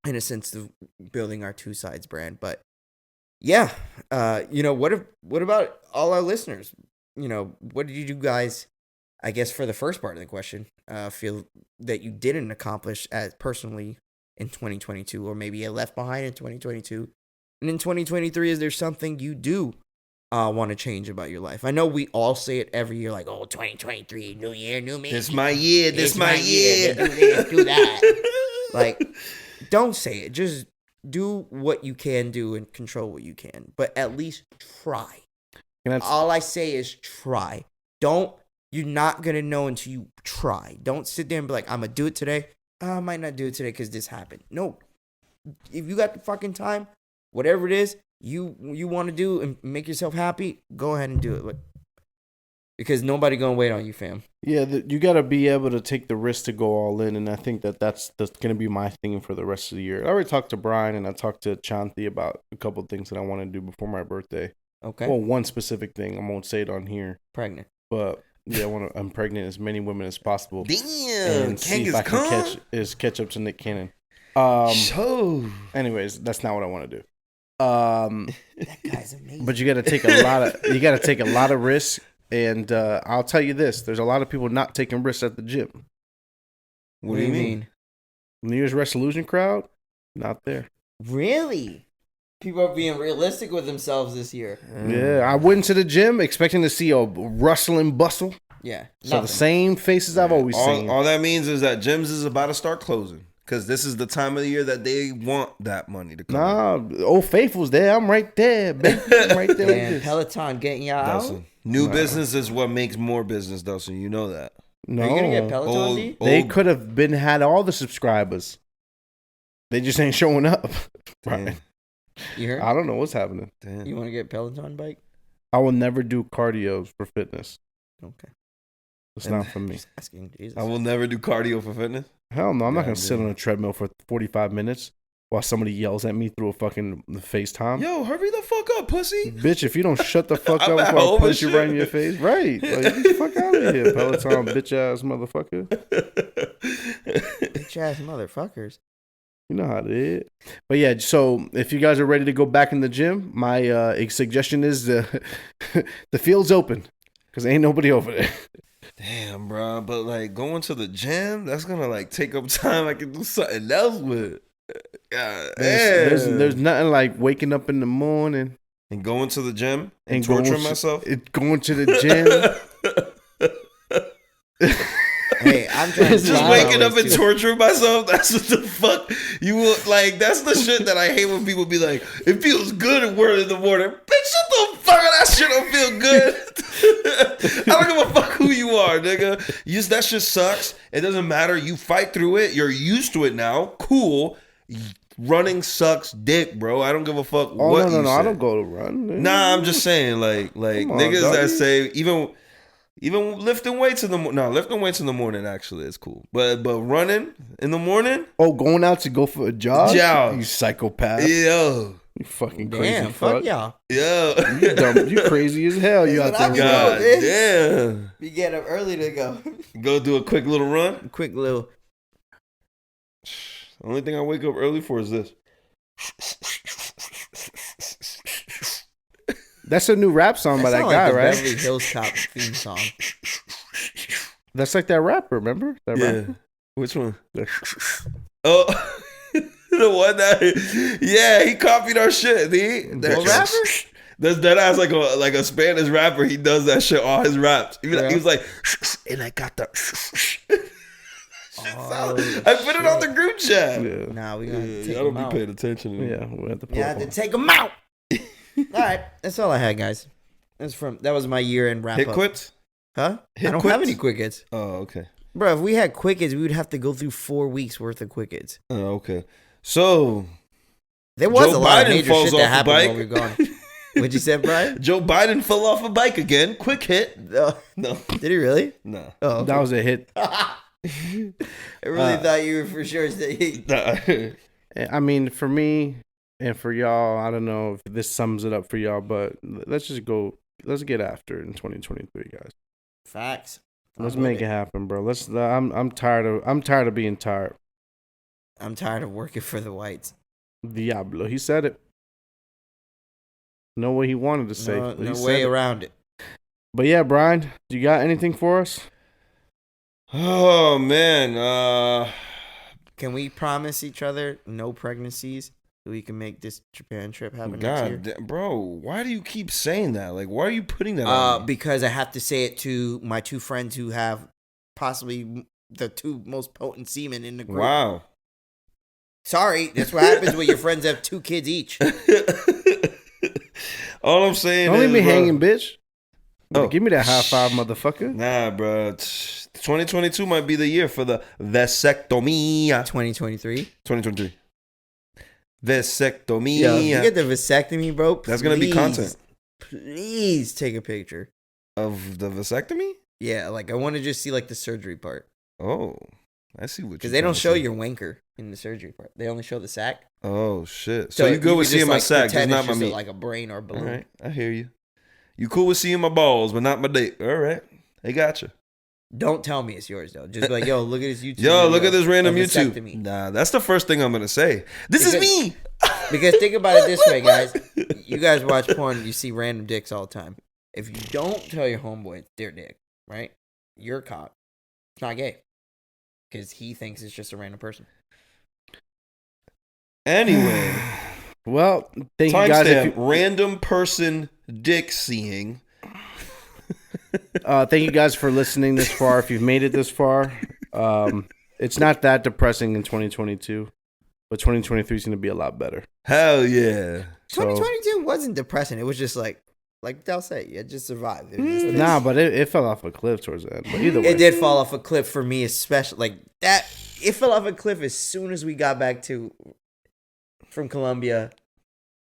in a sense of building our Two Sides brand. But yeah, what about all our listeners? What did you guys, I guess for the first part of the question, feel that you didn't accomplish as personally in 2022, or maybe you left behind in 2022? And in 2023, is there something you do want to change about your life? I know we all say it every year, like, oh, 2023, new year, new me. This my year. This my year. year. Do this, do that. Like, don't say it. Just do what you can do and control what you can. But at least try. All I say is try. You're not going to know until you try. Don't sit there and be like, I'm going to do it today. I might not do it today because this happened. No. If you got the fucking time, whatever it is you want to do and make yourself happy, go ahead and do it. Because nobody going to wait on you, fam. Yeah, you got to be able to take the risk to go all in. And I think that's going to be my thing for the rest of the year. I already talked to Bryan and I talked to Chanti about a couple of things that I want to do before my birthday. Okay. Well, one specific thing. I won't say it on here. Pregnant. But yeah, I I'm pregnant as many women as possible. Damn, and see if I can catch up to Nick Cannon. Anyways, that's not what I want to do. That guy's amazing. But you got to take a lot of risks, and I'll tell you this: there's a lot of people not taking risks at the gym. What do you mean? New Year's resolution crowd, not there. Really? People are being realistic with themselves this year. Yeah, I went to the gym expecting to see a rustle and bustle. Yeah. So the same faces I've always seen. All that means is that gyms is about to start closing. Because this is the time of the year that they want that money to come in. Old Faithful's there. I'm right there, baby. I'm right there. Damn, Peloton getting y'all out? New business is what makes more business, Delson. You know that. No. Are you going to get Peloton, D? They could have had all the subscribers. They just ain't showing up. Right. You heard? I don't know what's happening. Damn. You want to get Peloton bike? I will never do cardio for fitness. Okay. It's not for me. Just asking, Jesus. I will never do cardio for fitness. Hell no, I'm not going to sit on a treadmill for 45 minutes while somebody yells at me through a fucking FaceTime. Yo, hurry the fuck up, pussy. Bitch, if you don't shut the fuck up before I punch you right in your face. Right. Like, get the fuck out of here, Peloton bitch-ass motherfucker. Bitch-ass motherfuckers. You know how it is. But yeah, so if you guys are ready to go back in the gym, my suggestion is the field's open because ain't nobody over there. Damn, bro. But like going to the gym, that's gonna like take up time I can do something else with. God, there's nothing like waking up in the morning and going to the gym and torturing myself. Going to the gym. Hey, I'm trying just waking up and torturing myself. That's what the fuck you like. That's the shit that I hate when people be like, "It feels good at work in the morning." Bitch, shut the fuck up. That shit don't feel good. I don't give a fuck who you are, nigga. That shit sucks. It doesn't matter. You fight through it. You're used to it now. Cool. Running sucks dick, bro. I don't give a fuck what you say. I don't go to run. Nah, I'm just saying, like niggas that say even lifting weights in the morning. No, lifting weights in the morning actually is cool. But running in the morning? Oh, going out to go for a jog? You psychopath. Yo. You fucking crazy. Damn, fuck y'all. Yo. You dumb. You crazy as hell. You out there. God damn. You get up early to go. Go do a quick little run? Quick little. The only thing I wake up early for is this. That's a new rap song by that guy, right? Beverly Hills Cop theme song. That's like that rapper, remember? That rapper? Which one? Oh, the one that, yeah, he copied our shit. What rapper? That ass like a Spanish rapper. He does that shit all his raps. He was like, and I got the. I put it on the group chat. Yeah. Nah, we gotta take y'all don't him out. be paying attention. Yeah, we have to You have to take them out. All right, that's all I had, guys. That was my year-end wrap Hit up. quits? Huh? Hit I don't quits? have any quick hits. Oh, okay. Bro, if we had quick hits, we would have to go through 4 weeks worth of quick hits. Oh, okay. So there was Joe a lot Biden of major falls shit off that a happened bike. while we were gone. What'd you say, Bryan? Joe Biden fell off a bike again. Quick hit. No. Did he really? No. Oh, okay. That was a hit. I really thought you were for sure saying. I mean, for me and for y'all, I don't know if this sums it up for y'all, but let's get after it in 2023, guys. Facts. Let's make it happen, bro. I'm tired of being tired. I'm tired of working for the whites. Diablo. He said it. Know what he wanted to say. No way around it. But yeah, Bryan, do you got anything for us? Oh man. Can we promise each other no pregnancies? so we can make this Japan trip happen next year. Bro, why do you keep saying that? Like, why are you putting that on me? Because I have to say it to my 2 friends who have possibly the 2 most potent semen in the group. Wow. Sorry, that's what happens when your friends have 2 kids each. All I'm saying Don't is, leave me bro, hanging, bitch. Oh. Give me that high five, motherfucker. Nah, bro. 2022 might be the year for the vasectomy. 2023. 2023. Vasectomy. Yo, if you get the vasectomy, bro, that's going to be content. Please take a picture. Of the vasectomy? Yeah, like I want to just see like the surgery part. Oh, I see what you're Because they don't show your wanker in the surgery part. They only show the sack. Oh, shit. So you good with seeing my sack, just not my meat. Like a brain or balloon. All right, I hear you. You cool with seeing my balls, but not my dick. All right. I got you. Don't tell me it's yours, though. Just be like, yo, look at this YouTube. Yo, look at this random YouTube. Vasectomy. Nah, that's the first thing I'm going to say. This is me. Because think about it this way, guys. You guys watch porn, you see random dicks all the time. If you don't tell your homeboy it's their dick, right? Your cock. It's not gay. Because he thinks it's just a random person. Anyway. Well, thank you guys. Random person dick seeing. Thank you guys for listening this far. If you've made it this far, it's not that depressing in 2022, but 2023 is going to be a lot better. Hell yeah. 2022 wasn't depressing. It was just like Del said, you just survived. It was just nah, but it fell off a cliff towards the end. But either way, it did fall off a cliff for me, especially like that. It fell off a cliff as soon as we got back from Colombia.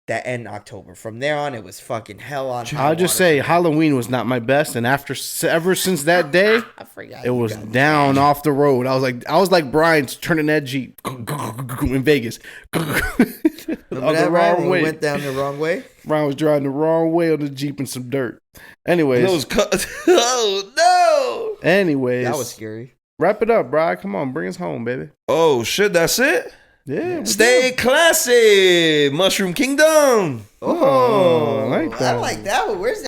That end October. From there on, it was fucking hell on. I'll just say Halloween was not my best, and ever since that day, I forgot it was down off the road. I was like Bryan turning that Jeep in Vegas. Remember that, Bryan, when we went down the wrong way? Bryan was driving the wrong way on the Jeep in some dirt. Anyways, oh no. Anyways, that was scary. Wrap it up, Bryan. Come on, bring us home, baby. Oh shit, that's it. Yeah. Stay classy, Mushroom Kingdom. Oh, I like that. I like that one. Where's that?